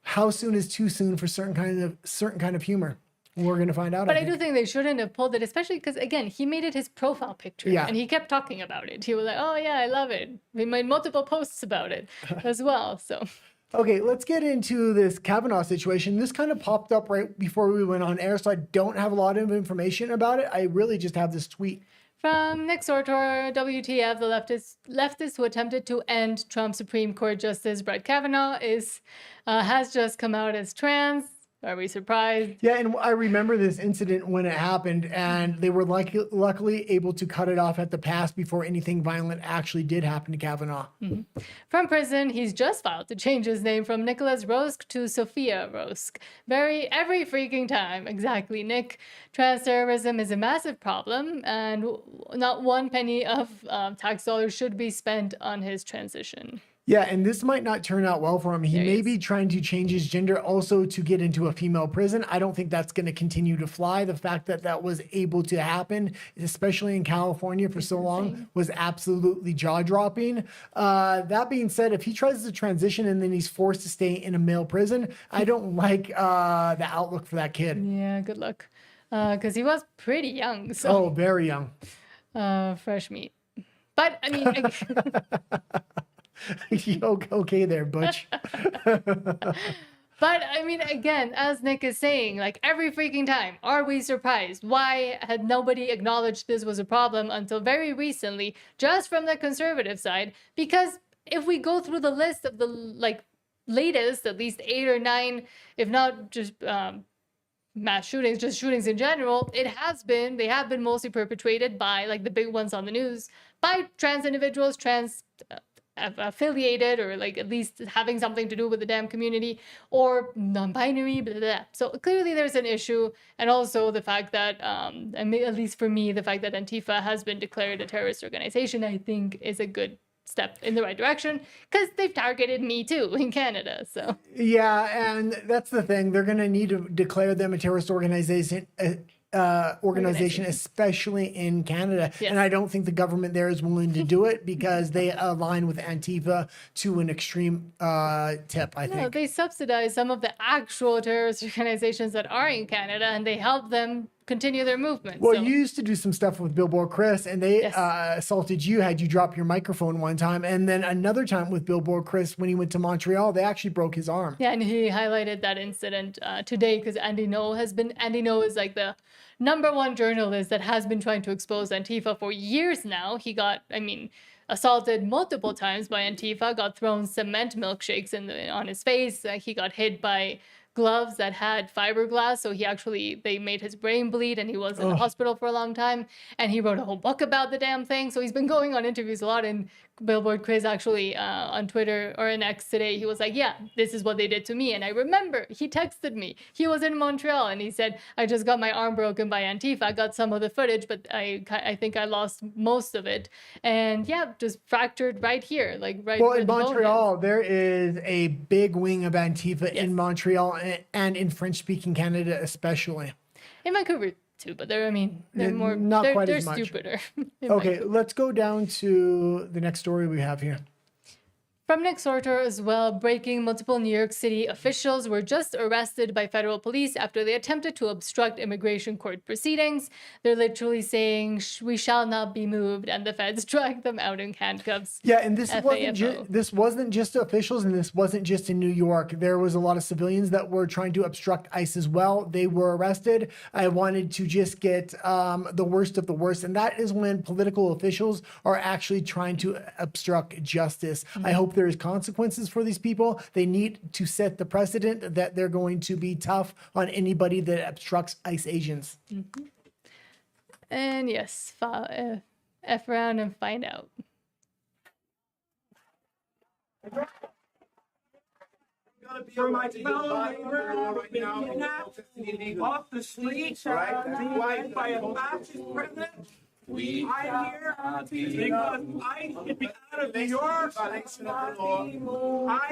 how soon is too soon for certain kind of humor? We're gonna find out. But I do think they shouldn't have pulled it, especially because again, he made it his profile picture, and he kept talking about it. He was like, "Oh yeah, I love it." He made multiple posts about it as well. So. Okay, let's get into this Kavanaugh situation. This kind of popped up right before we went on air, so I don't have a lot of information about it. I really just have this tweet. From Nick Sortor, WTF, the leftist who attempted to end Trump Supreme Court Justice Brett Kavanaugh has just come out as trans. Are we surprised? Yeah, and I remember this incident when it happened, and they were luckily able to cut it off at the pass before anything violent actually did happen to Kavanaugh. Mm-hmm. From prison, he's just filed to change his name from Nicholas Rosk to Sophia Rosk. Every freaking time. Exactly, Nick. Trans terrorism is a massive problem, and not one penny of tax dollars should be spent on his transition. Yeah, and this might not turn out well for him. He may be trying to change his gender also to get into a female prison. I don't think that's going to continue to fly. The fact that that was able to happen, especially in California for so long, was absolutely jaw-dropping. That being said, if he tries to transition and then he's forced to stay in a male prison, I don't like the outlook for that kid. Yeah, good luck. Because he was pretty young. So. Oh, very young. Fresh meat. But, I mean... Okay there, Butch. But I mean, again, as Nick is saying, like every freaking time, are we surprised? Why had nobody acknowledged this was a problem until very recently, just from the conservative side? Because if we go through the list of the latest, at least 8 or 9, if not just mass shootings, just shootings in general, they have been mostly perpetrated by like the big ones on the news by trans individuals, affiliated, or like at least having something to do with the damn community, or non-binary, blah, blah, blah. So clearly there's an issue. And also the fact that, at least for me, the fact that Antifa has been declared a terrorist organization, I think is a good step in the right direction, because they've targeted me too in Canada. So yeah, and that's the thing. They're going to need to declare them a terrorist organization organization, especially in Canada. Yes. And I don't think the government there is willing to do it because they align with Antifa to an extreme tip, I No, think. they subsidize some of the actual terrorist organizations that are in Canada, and they help them continue their movement. Well, so. you used to do some stuff with Billboard Chris, and they assaulted you, had you drop your microphone one time. And then another time with Billboard Chris, when he went to Montreal, they actually broke his arm. Yeah, and he highlighted that incident today because Andy Ngo is like the #1 journalist that has been trying to expose Antifa for years now. He got, assaulted multiple times by Antifa, got thrown cement milkshakes on his face. He got hit by gloves that had fiberglass, so they made his brain bleed, and he was in the hospital for a long time. And he wrote a whole book about the damn thing. So he's been going on interviews a lot. And Billboard Chris actually on Twitter or in X today, he was like, "Yeah, this is what they did to me." And I remember he texted me. He was in Montreal, and he said, "I just got my arm broken by Antifa. I got some of the footage, but I think I lost most of it. And yeah, just fractured right here, like right." Well, where in the bone is." Montreal, there is a big wing of Antifa in Montreal and in French-speaking Canada, especially. In Vancouver too, but they're more not they're, quite they're as much. stupider. in Okay, Vancouver. let's go down to the next story we have here. From Nick Sorter as well, breaking: multiple New York City officials were just arrested by federal police after they attempted to obstruct immigration court proceedings. They're literally saying, "We shall not be moved," and the feds dragged them out in handcuffs. Yeah, and this FAFO. wasn't just officials, and this wasn't just in New York. There was a lot of civilians that were trying to obstruct ICE as well. They were arrested. I wanted to just get the worst of the worst, and that is when political officials are actually trying to obstruct justice. I hope there is consequences for these people. They need to set the precedent that they're going to be tough on anybody that obstructs ICE agents. And yes, F around and find out. For my fellow neighbors off the streets, right by a fascist president. I'm here because I should be out of New York. I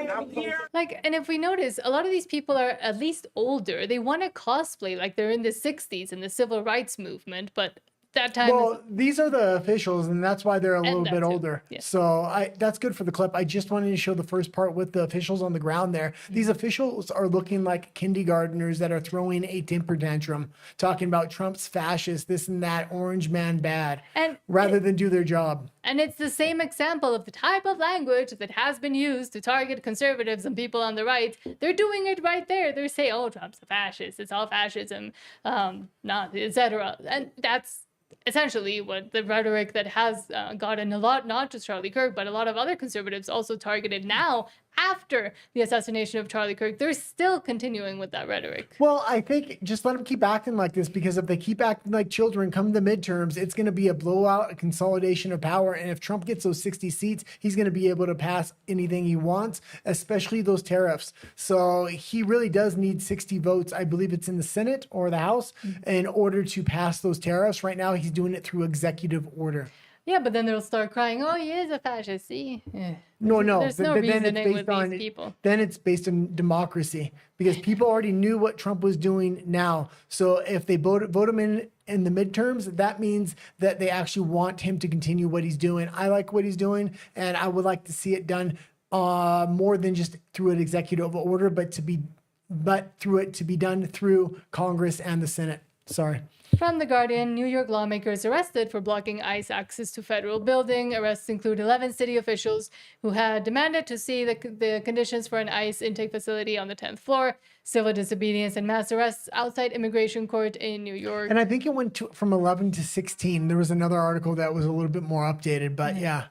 am here. And if we notice, a lot of these people are at least older. They want to cosplay like they're in the 60s in the civil rights movement, but that time. Well, these are the officials, and that's why they're a little bit older. Yeah. So that's good for the clip. I just wanted to show the first part with the officials on the ground there. These officials are looking like kindergartners that are throwing a temper tantrum, talking about Trump's fascist, this and that, orange man bad, rather than do their job. And it's the same example of the type of language that has been used to target conservatives and people on the right. They're doing it right there. They're saying, "Oh, Trump's a fascist. It's all fascism, etc." And that's essentially what the rhetoric that has gotten a lot, not just Charlie Kirk, but a lot of other conservatives also targeted now after the assassination of Charlie Kirk. They're still continuing with that rhetoric. Well, I think just let them keep acting like this, because if they keep acting like children come the midterms, it's going to be a blowout, a consolidation of power. And if Trump gets those 60 seats, he's going to be able to pass anything he wants, especially those tariffs. So he really does need 60 votes. I believe it's in the Senate or the House in order to pass those tariffs. Right now, he's doing it through executive order. Yeah, but then they'll start crying, "Oh, he is a fascist." See? Yeah. No. There's no reasoning with these people. Then it's based on democracy, because people already knew what Trump was doing now. So if they vote him in the midterms, that means that they actually want him to continue what he's doing. I like what he's doing, and I would like to see it done more than just through an executive order, but to be done through Congress and the Senate. Sorry. From The Guardian, New York lawmakers arrested for blocking ICE access to federal building. Arrests include 11 city officials who had demanded to see the conditions for an ICE intake facility on the 10th floor, civil disobedience, and mass arrests outside immigration court in New York. And I think it went from 11 to 16. There was another article that was a little bit more updated, but yeah.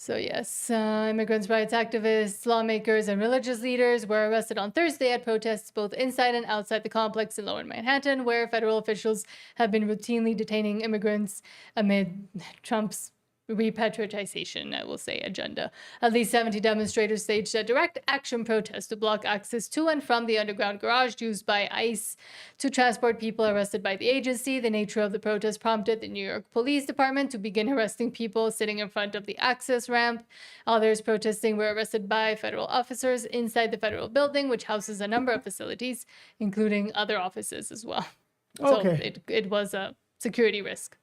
So yes, immigrants' rights activists, lawmakers, and religious leaders were arrested on Thursday at protests both inside and outside the complex in Lower Manhattan, where federal officials have been routinely detaining immigrants amid Trump's repatriation, I will say, agenda. At least 70 demonstrators staged a direct action protest to block access to and from the underground garage used by ICE to transport people arrested by the agency. The nature of the protest prompted the New York Police Department to begin arresting people sitting in front of the access ramp. Others protesting were arrested by federal officers inside the federal building, which houses a number of facilities, including other offices as well. Okay. So it was a security risk.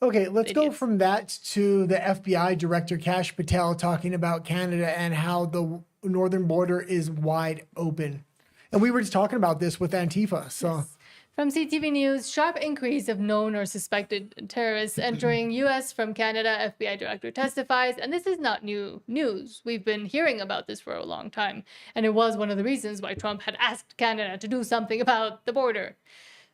Okay, let's go from that to the FBI Director Kash Patel talking about Canada and how the northern border is wide open. And we were just talking about this with Antifa. So. Yes. From CTV News, sharp increase of known or suspected terrorists entering U.S. from Canada, FBI director testifies. And this is not new news. We've been hearing about this for a long time. And it was one of the reasons why Trump had asked Canada to do something about the border.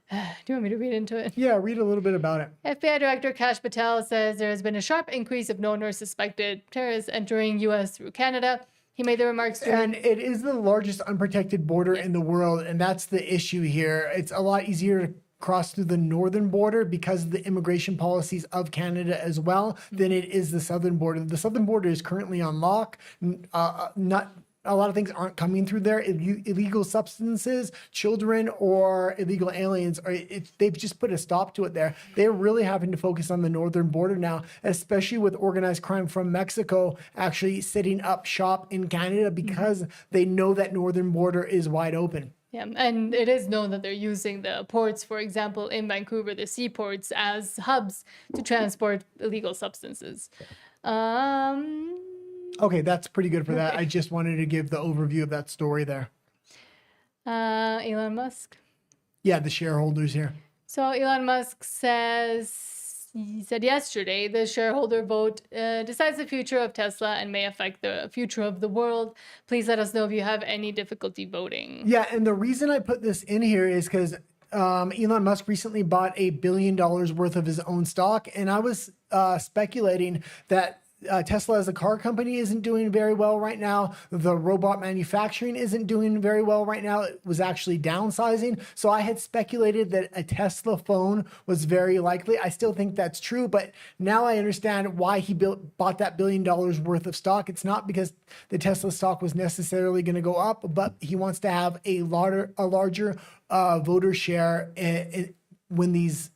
Do you want me to read into it? Yeah, read a little bit about it. FBI Director Kash Patel says there has been a sharp increase of known or suspected terrorists entering U.S. through Canada. He made the remarks and it is the largest unprotected border in the world, and that's the issue here. It's a lot easier to cross through the northern border because of the immigration policies of Canada as well than it is the southern border. The southern border is currently on lock. Not a lot of things aren't coming through there. Illegal substances, children, or illegal aliens, they've just put a stop to it there. They're really having to focus on the northern border now, especially with organized crime from Mexico actually setting up shop in Canada because they know that northern border is wide open. Yeah, and it is known that they're using the ports, for example, in Vancouver, the seaports, as hubs to transport illegal substances. Okay, that's pretty good for that. I just wanted to give the overview of that story there. Elon Musk. Yeah, the shareholders here. So Elon Musk he said yesterday, the shareholder vote decides the future of Tesla and may affect the future of the world. Please let us know if you have any difficulty voting. Yeah, and the reason I put this in here is because Elon Musk recently bought $1 billion worth of his own stock, and I was speculating that Tesla as a car company isn't doing very well right now. The robot manufacturing isn't doing very well right now. It was actually downsizing. So I had speculated that a Tesla phone was very likely. I still think that's true, but now I understand why he bought that $1 billion worth of stock. It's not because the Tesla stock was necessarily going to go up, but he wants to have a larger voter share when these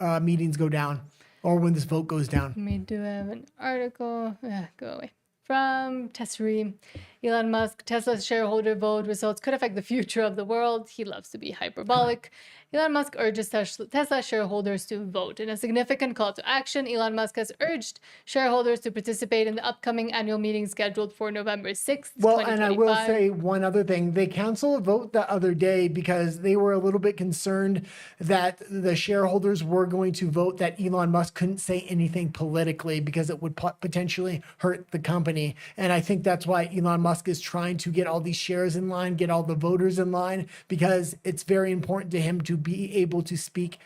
meetings go down. Or when this vote goes down. We do have an article. Go away. From Tesseri. Elon Musk, Tesla's shareholder vote results could affect the future of the world. He loves to be hyperbolic. Elon Musk urges Tesla shareholders to vote. In a significant call to action, Elon Musk has urged shareholders to participate in the upcoming annual meeting scheduled for November 6th, Well, and I will say one other thing. They canceled a vote the other day because they were a little bit concerned that the shareholders were going to vote that Elon Musk couldn't say anything politically because it would potentially hurt the company. And I think that's why Elon Musk is trying to get all these shares in line, get all the voters in line, because it's very important to him to be able to speak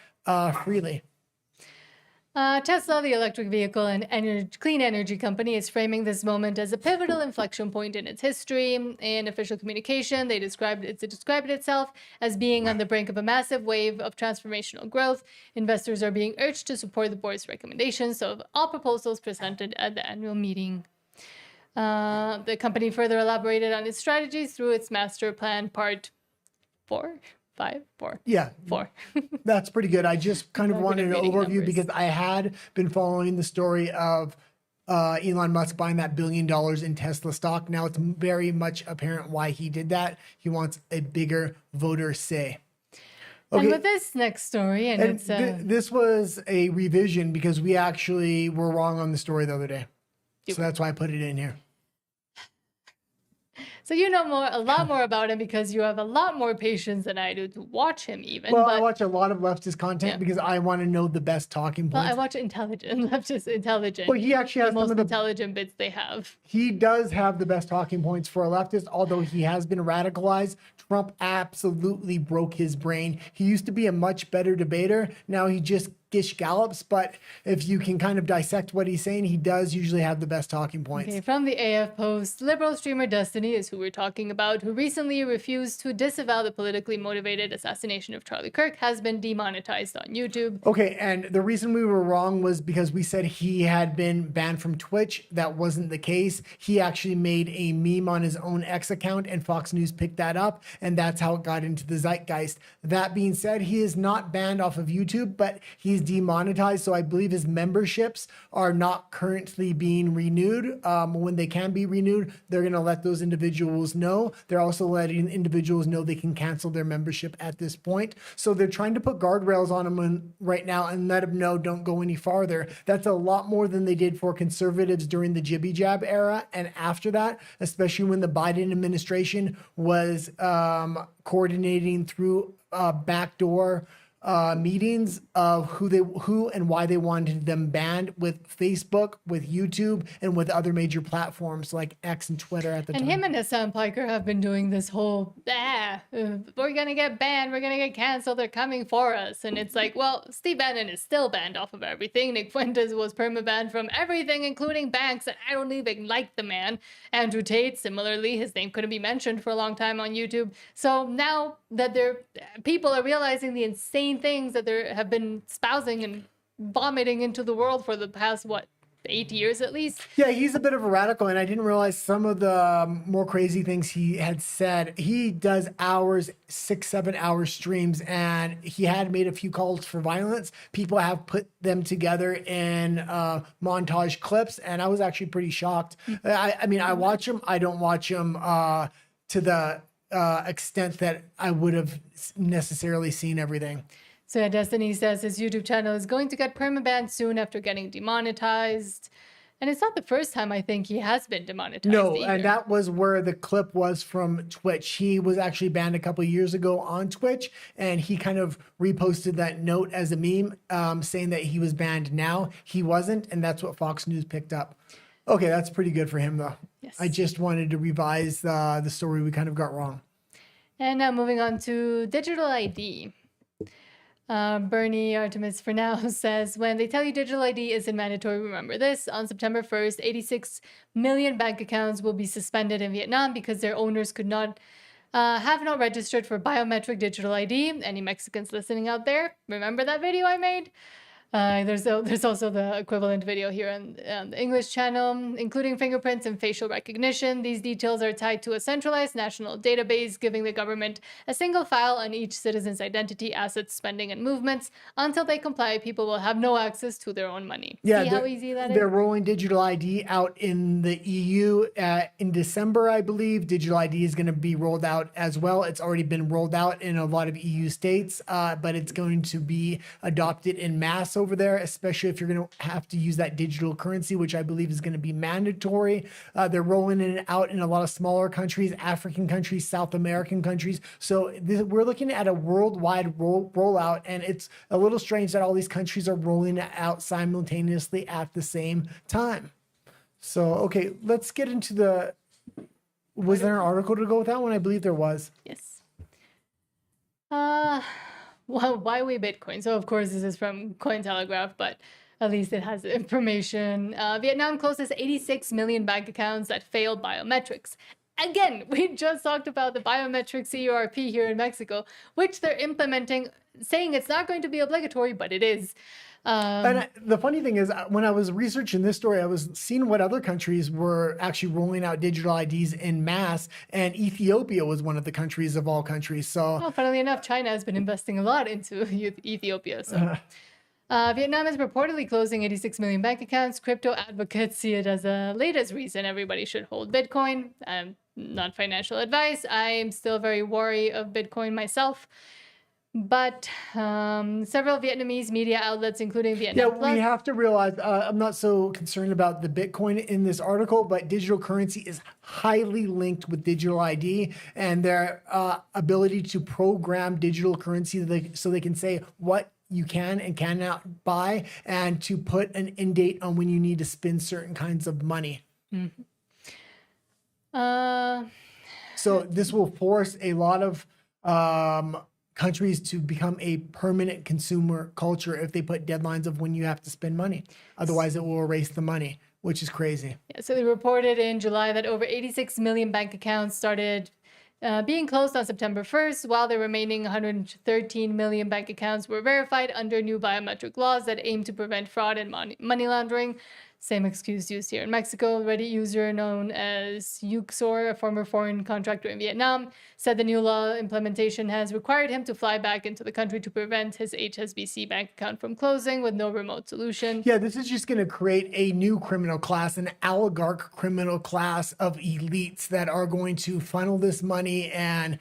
freely. Tesla, the electric vehicle and clean energy company, is framing this moment as a pivotal inflection point in its history. In official communication, it described itself as being on the brink of a massive wave of transformational growth. Investors are being urged to support the board's recommendations of all proposals presented at the annual meeting. The company further elaborated on its strategies through its master plan part 4. 5, 4. Yeah. 4. That's pretty good. I just kind of I'm wanted good an at reading overview numbers. because I had been following the story of Elon Musk buying that $1 billion in Tesla stock. Now it's very much apparent why he did that. He wants a bigger voter say. And with this next story, and it's this was a revision because we actually were wrong on the story the other day. So that's why I put it in here. so you know a lot more about him because you have a lot more patience than I do to watch him even. Well, but I watch a lot of leftist content because I want to know the best talking well, points. I watch leftist intelligent. Well, he actually has the most some of the intelligent bits they have. He does have the best talking points for a leftist, although he has been radicalized. Trump absolutely broke his brain. He used to be a much better debater. Now he just gish gallops, but if you can kind of dissect what he's saying, he does usually have the best talking points. Okay, from the AF Post, liberal streamer Destiny is who we're talking about, who recently refused to disavow the politically motivated assassination of Charlie Kirk, has been demonetized on YouTube. Okay, and the reason we were wrong was because we said he had been banned from Twitch. That wasn't the case. He actually made a meme on his own X account, and Fox News picked that up, and that's how it got into the zeitgeist. That being said, he is not banned off of YouTube, but he's demonetized, so I believe his memberships are not currently being renewed. When they can be renewed, they're going to let those individuals individuals know. They're also letting individuals know they can cancel their membership at this point. So they're trying to put guardrails on them right now and let them know don't go any farther. That's a lot more than they did for conservatives during the jibby jab era and after that, especially when the Biden administration was coordinating through backdoor meetings of who and why they wanted them banned with Facebook, with YouTube, and with other major platforms like X and Twitter at the And time. him and Hassan Piker have been doing this whole, we're going to get banned, we're going to get canceled, they're coming for us. And it's like, well, Steve Bannon is still banned off of everything. Nick Fuentes was perma-banned from everything, including banks, and I don't even like the man. Andrew Tate, similarly, his name couldn't be mentioned for a long time on YouTube. So now that people are realizing the insane things that they have been espousing and vomiting into the world for the past, 8 years at least. Yeah, he's a bit of a radical, and I didn't realize some of the more crazy things he had said. He does hours, 6-7 hour streams, and he had made a few calls for violence. People have put them together in montage clips, and I was actually pretty shocked. I mean, I watch him. I don't watch him to the extent that I would have necessarily seen everything. So yeah, Destiny says his YouTube channel is going to get permabanned soon after getting demonetized. And it's not the first time I think he has been demonetized. No, either. and that was where the clip was from Twitch. He was actually banned a couple of years ago on Twitch, and he kind of reposted that note as a meme saying that he was banned now. He wasn't, and that's what Fox News picked up. Okay, that's pretty good for him, though. Yes. I just wanted to revise the story we kind of got wrong. And now moving on to digital ID. Bernie Artemis for now says, when they tell you digital ID isn't mandatory, remember this. On September 1st, 86 million bank accounts will be suspended in Vietnam because their owners could not have not registered for biometric digital ID. Any Mexicans listening out there, remember that video I made? There's also the equivalent video here on the English channel, including fingerprints and facial recognition. These details are tied to a centralized national database, giving the government a single file on each citizen's identity, assets, spending, and movements. Until they comply, people will have no access to their own money. Yeah, see how easy that is? They're rolling digital ID out in the EU in December, I believe. Digital ID is going to be rolled out as well. It's already been rolled out in a lot of EU states, but it's going to be adopted in mass over there, especially if you're going to have to use that digital currency, which I believe is going to be mandatory. They're rolling it out in a lot of smaller countries, African countries, South American countries. So we're looking at a worldwide rollout, and it's a little strange that all these countries are rolling it out simultaneously at the same time. So, okay, let's get into was there an article to go with that one? I believe there was. Yes. Well, why we Bitcoin? So, of course, this is from Cointelegraph, but at least it has information. Vietnam closes 86 million bank accounts that failed biometrics. Again, we just talked about the biometric CURP here in Mexico, which they're implementing, saying it's not going to be obligatory, but it is. And the funny thing is, when I was researching this story, I was seeing what other countries were actually rolling out digital IDs in mass, and Ethiopia was one of the countries of all countries. So, well, funnily enough, China has been investing a lot into Ethiopia. So, Vietnam is reportedly closing 86 million bank accounts. Crypto advocates see it as the latest reason everybody should hold Bitcoin. Not financial advice. I'm still very wary of Bitcoin myself. But several Vietnamese media outlets, including Vietnam Plus. We have to realize, I'm not so concerned about the Bitcoin in this article, but digital currency is highly linked with digital ID and their ability to program digital currency so they can say what you can and cannot buy, and to put an end date on when you need to spend certain kinds of money. Mm-hmm. So this will force a lot of countries to become a permanent consumer culture if they put deadlines of when you have to spend money. Otherwise, it will erase the money, which is crazy. Yeah, so they reported in July that over 86 million bank accounts started being closed on September 1st, while the remaining 113 million bank accounts were verified under new biometric laws that aim to prevent fraud and money laundering. Same excuse used here. In Mexico, Reddit user known as Yuxor, a former foreign contractor in Vietnam, said the new law implementation has required him to fly back into the country to prevent his HSBC bank account from closing with no remote solution. Yeah, this is just going to create a new criminal class, an oligarch criminal class of elites that are going to funnel this money, and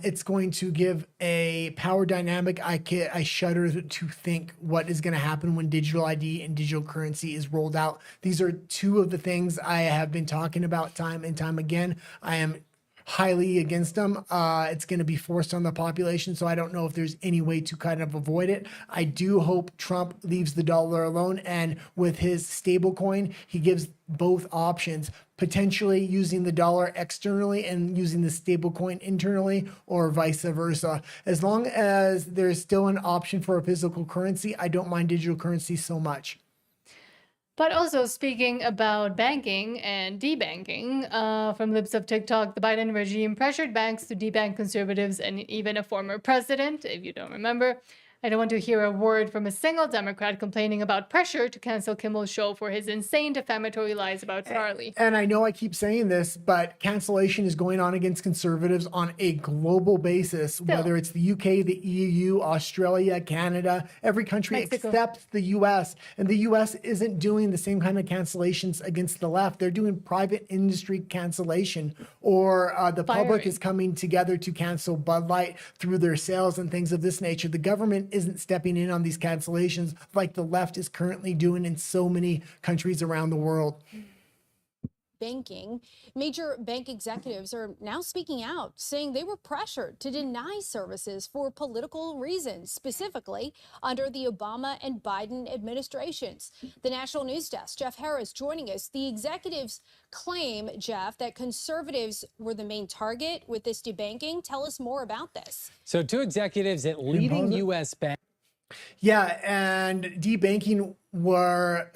it's going to give a power dynamic. I shudder to think what is going to happen when digital ID and digital currency is rolled out. These are two of the things I have been talking about time and time again. I am highly against them. It's going to be forced on the population, so I don't know if there's any way to kind of avoid it. I do hope Trump leaves the dollar alone, and with his stable coin, he gives both options, potentially using the dollar externally and using the stable coin internally, or vice versa. As long as there's still an option for a physical currency, I don't mind digital currency so much. But also, speaking about banking and debanking, from lips of TikTok, the Biden regime pressured banks to debank conservatives and even a former president, if you don't remember. I don't want to hear a word from a single Democrat complaining about pressure to cancel Kimmel's show for his insane defamatory lies about Charlie. And I know I keep saying this, but cancellation is going on against conservatives on a global basis, whether it's the UK, the EU, Australia, Canada, every country Mexico, except the US. And the US isn't doing the same kind of cancellations against the left. They're doing private industry cancellation, or the public is coming together to cancel Bud Light through their sales and things of this nature. The government isn't stepping in on these cancellations like the left is currently doing in so many countries around the world. Banking, major bank executives are now speaking out, saying they were pressured to deny services for political reasons, specifically under the Obama and Biden administrations. The National News Desk, Jeff Harris joining us. The executives claim, Jeff, that conservatives were the main target with this debanking. Tell us more about this. So 2 executives at leading U.S. banks. Yeah, and debanking were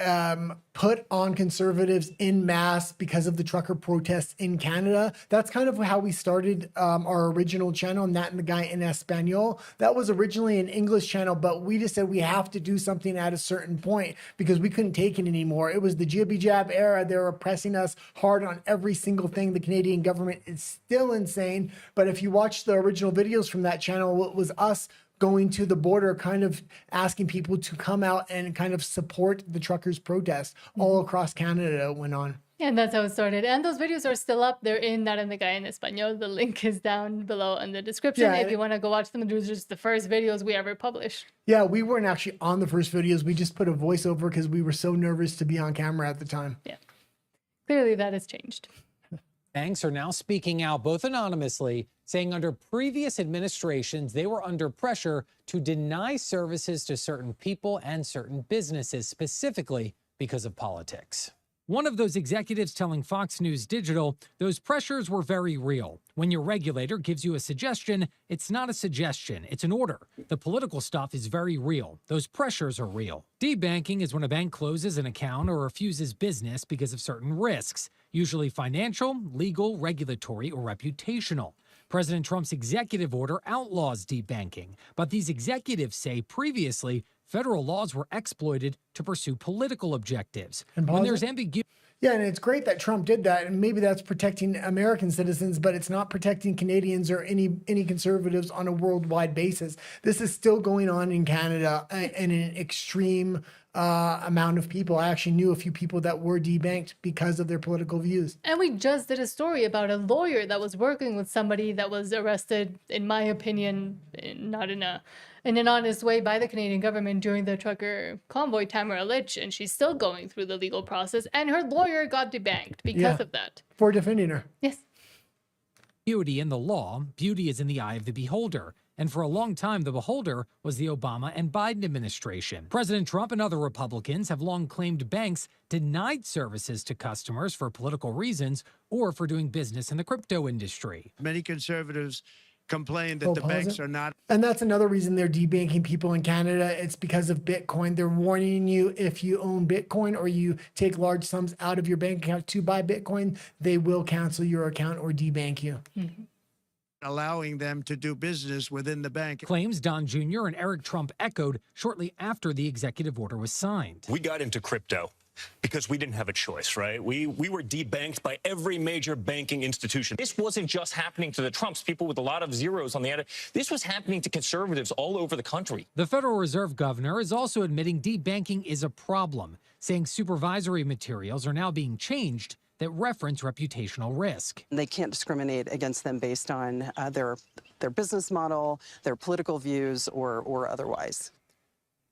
put on conservatives en masse because of the trucker protests in Canada. That's kind of how we started our original channel, Nat and the Guy in Espanol. That was originally an English channel, but we just said we have to do something at a certain point because we couldn't take it anymore. It was the jibby jab era. They were pressing us hard on every single thing. The Canadian government is still insane. But if you watch the original videos from that channel, it was us going to the border, kind of asking people to come out and kind of support the truckers' protest all across Canada went on. And that's how it started. And those videos are still up. They're in Nat and the Guy in Espanol. The link is down below in the description if you want to go watch them. Those are just the first videos we ever published. Yeah, we weren't actually on the first videos. We just put a voiceover because we were so nervous to be on camera at the time. Yeah. Clearly that has changed. Banks are now speaking out, both anonymously, saying under previous administrations, they were under pressure to deny services to certain people and certain businesses, specifically because of politics. One of those executives telling Fox News Digital, those pressures were very real. When your regulator gives you a suggestion, it's not a suggestion, it's an order. The political stuff is very real. Those pressures are real. Debanking is when a bank closes an account or refuses business because of certain risks, usually financial, legal, regulatory, or reputational. President Trump's executive order outlaws debanking, but these executives say previously federal laws were exploited to pursue political objectives. And when there's ambiguity. Yeah, and it's great that Trump did that, and maybe that's protecting American citizens, but it's not protecting Canadians or any conservatives on a worldwide basis. This is still going on in Canada in an extreme amount of people. I actually knew a few people that were debanked because of their political views. And we just did a story about a lawyer that was working with somebody that was arrested, in my opinion, not in an honest way by the Canadian government during the trucker convoy, Tamara Litch, and she's still going through the legal process, and her lawyer got debanked because of that. For defending her. Yes. Beauty in the law, beauty is in the eye of the beholder. And for a long time, the beholder was the Obama and Biden administration. President Trump and other Republicans have long claimed banks denied services to customers for political reasons or for doing business in the crypto industry. Many conservatives complain that the banks are not. And that's another reason they're debanking people in Canada. It's because of Bitcoin. They're warning you if you own Bitcoin or you take large sums out of your bank account to buy Bitcoin, they will cancel your account or debank you. Mm-hmm. Allowing them to do business within the bank. Claims Don Jr. and Eric Trump echoed shortly after the executive order was signed. We got into crypto because we didn't have a choice, right? We were debanked by every major banking institution. This wasn't just happening to the Trumps, people with a lot of zeros on the end. This was happening to conservatives all over the country. The Federal Reserve governor is also admitting debanking is a problem, saying supervisory materials are now being changed that reference reputational risk. They can't discriminate against them based on their business model, their political views, or otherwise.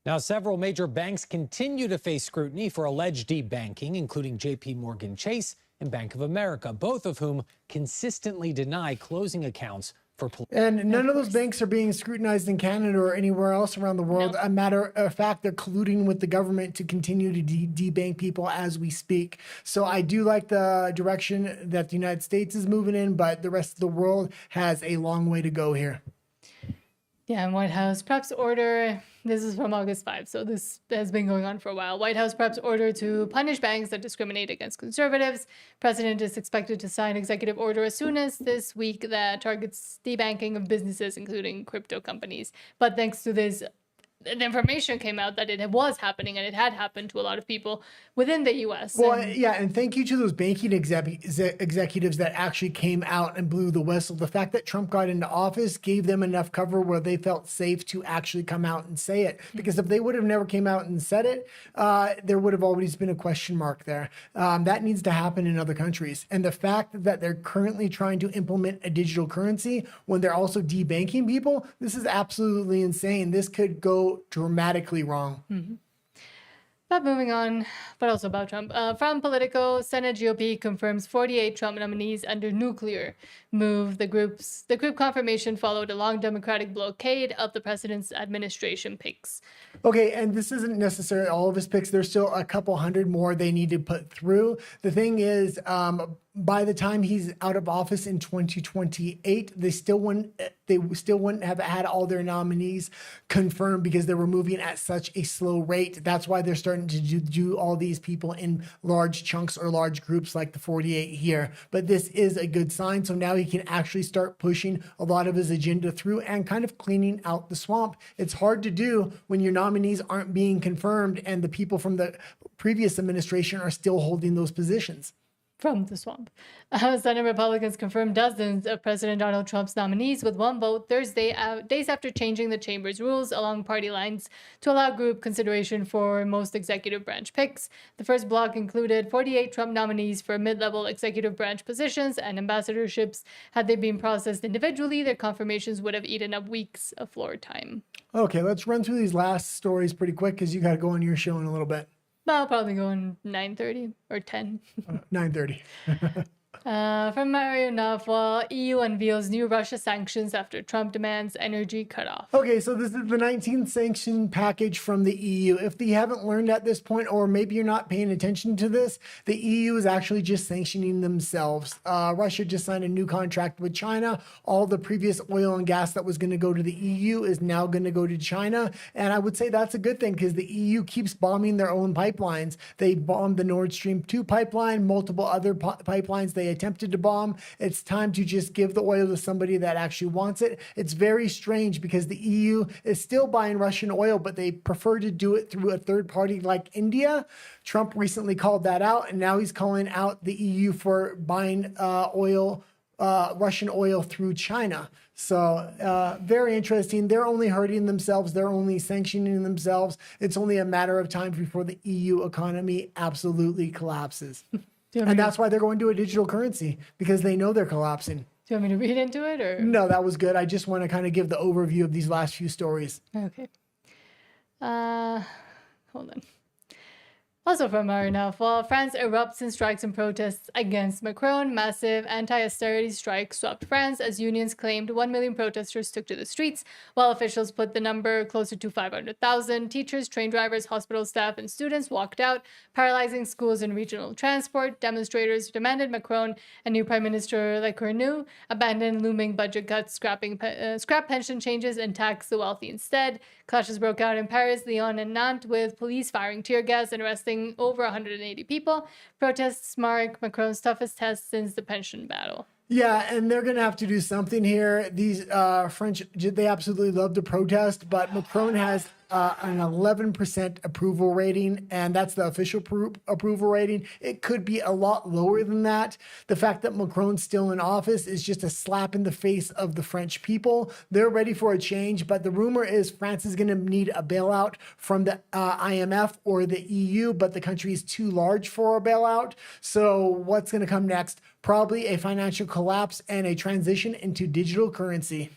Now, several major banks continue to face scrutiny for alleged debanking, including J.P. Morgan Chase and Bank of America, both of whom consistently deny closing accounts for And none of those banks are being scrutinized in Canada or anywhere else around the world. A matter of fact, they're colluding with the government to continue to debank people as we speak. So I do like the direction that the United States is moving in, but the rest of the world has a long way to go here. Yeah, and White House preps order. This is from August 5, so this has been going on for a while. White House preps order to punish banks that discriminate against conservatives. President is expected to sign executive order as soon as this week that targets debanking of businesses, including crypto companies. But thanks to this, the information came out that it was happening, and it had happened to a lot of people within the U.S. Well, yeah, and thank you to those banking executives that actually came out and blew the whistle. The fact that Trump got into office gave them enough cover where they felt safe to actually come out and say it. Because if they would have never came out and said it, there would have always been a question mark there. That needs to happen in other countries. And the fact that they're currently trying to implement a digital currency when they're also debanking people, this is absolutely insane. This could go dramatically wrong. Mm-hmm. But moving on, but also about Trump. From Politico, Senate GOP confirms 48 Trump nominees under nuclear move. The group confirmation followed a long Democratic blockade of the president's administration picks. Okay, and this isn't necessarily all of his picks. There's still a couple hundred more they need to put through. The thing is, by the time he's out of office in 2028, they still wouldn't have had all their nominees confirmed because they were moving at such a slow rate. That's why they're starting to do all these people in large chunks or large groups like the 48 here. But this is a good sign. So now he can actually start pushing a lot of his agenda through and kind of cleaning out the swamp. It's hard to do when your nominees aren't being confirmed and the people from the previous administration are still holding those positions. From the swamp. Senate Republicans confirmed dozens of President Donald Trump's nominees with one vote Thursday, days after changing the chamber's rules along party lines to allow group consideration for most executive branch picks. The first block included 48 Trump nominees for mid-level executive branch positions and ambassadorships. Had they been processed individually, their confirmations would have eaten up weeks of floor time. Okay, let's run through these last stories pretty quick because you got to go on your show in a little bit. I'll probably go in 9:30 or 10. 9:30. From Mario Nafwa, EU unveils new Russia sanctions after Trump demands energy cutoff. Okay, so this is the 19th sanction package from the EU. If you haven't learned at this point, or maybe you're not paying attention to this, the EU is actually just sanctioning themselves. Russia just signed a new contract with China. All the previous oil and gas that was going to go to the EU is now going to go to China. And I would say that's a good thing because the EU keeps bombing their own pipelines. They bombed the Nord Stream 2 pipeline, multiple other pipelines they attempted to bomb. It's time to just give the oil to somebody that actually wants it. It's very strange because the EU is still buying Russian oil, but they prefer to do it through a third party like India. Trump recently called that out, and now he's calling out the EU for buying Russian oil through China. So very interesting. They're only hurting themselves. They're only sanctioning themselves. It's only a matter of time before the EU economy absolutely collapses. And that's why they're going to a digital currency, because they know they're collapsing. Do you want me to read into it? Or no, that was good. I just want to kind of give the overview of these last few stories. Okay. Hold on. Also from Marinafal, France erupts in strikes and protests against Macron. Massive anti-austerity strikes swept France as unions claimed 1 million protesters took to the streets, while officials put the number closer to 500,000. Teachers, train drivers, hospital staff, and students walked out, paralyzing schools and regional transport. Demonstrators demanded Macron and new Prime Minister Lecornu abandon looming budget cuts, scrap pension changes, and tax the wealthy instead. Clashes broke out in Paris, Lyon, and Nantes, with police firing tear gas and arresting over 180 people. Protests mark Macron's toughest test since the pension battle. Yeah, and they're going to have to do something here. These French, they absolutely love to protest, but Macron has an 11% approval rating, and that's the official approval rating. It could be a lot lower than that. The fact that Macron's still in office is just a slap in the face of the French people. They're ready for a change, but the rumor is France is going to need a bailout from the IMF or the EU, but the country is too large for a bailout. So what's going to come next? Probably a financial collapse and a transition into digital currency,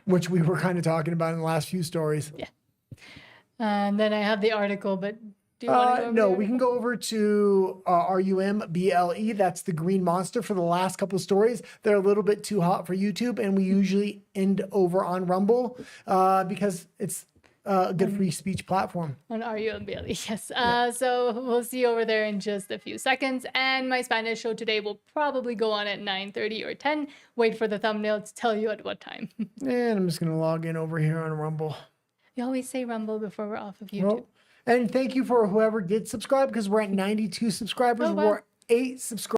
which we were kind of talking about in the last few stories. Yeah. And then I have the article, but do you want to go over no, the we can go over to RUMBLE. That's the green monster for the last couple of stories. They're a little bit too hot for YouTube, and we usually end over on Rumble because it's a good free speech platform. On RUMBLE, yes. So we'll see you over there in just a few seconds. And my Spanish show today will probably go on at 9:30 or 10. Wait for the thumbnail to tell you at what time. And I'm just going to log in over here on Rumble. You always say Rumble before we're off of YouTube. Well, and thank you for whoever did subscribe, because we're at 92 subscribers. Oh, wow. We're 8 subscribers.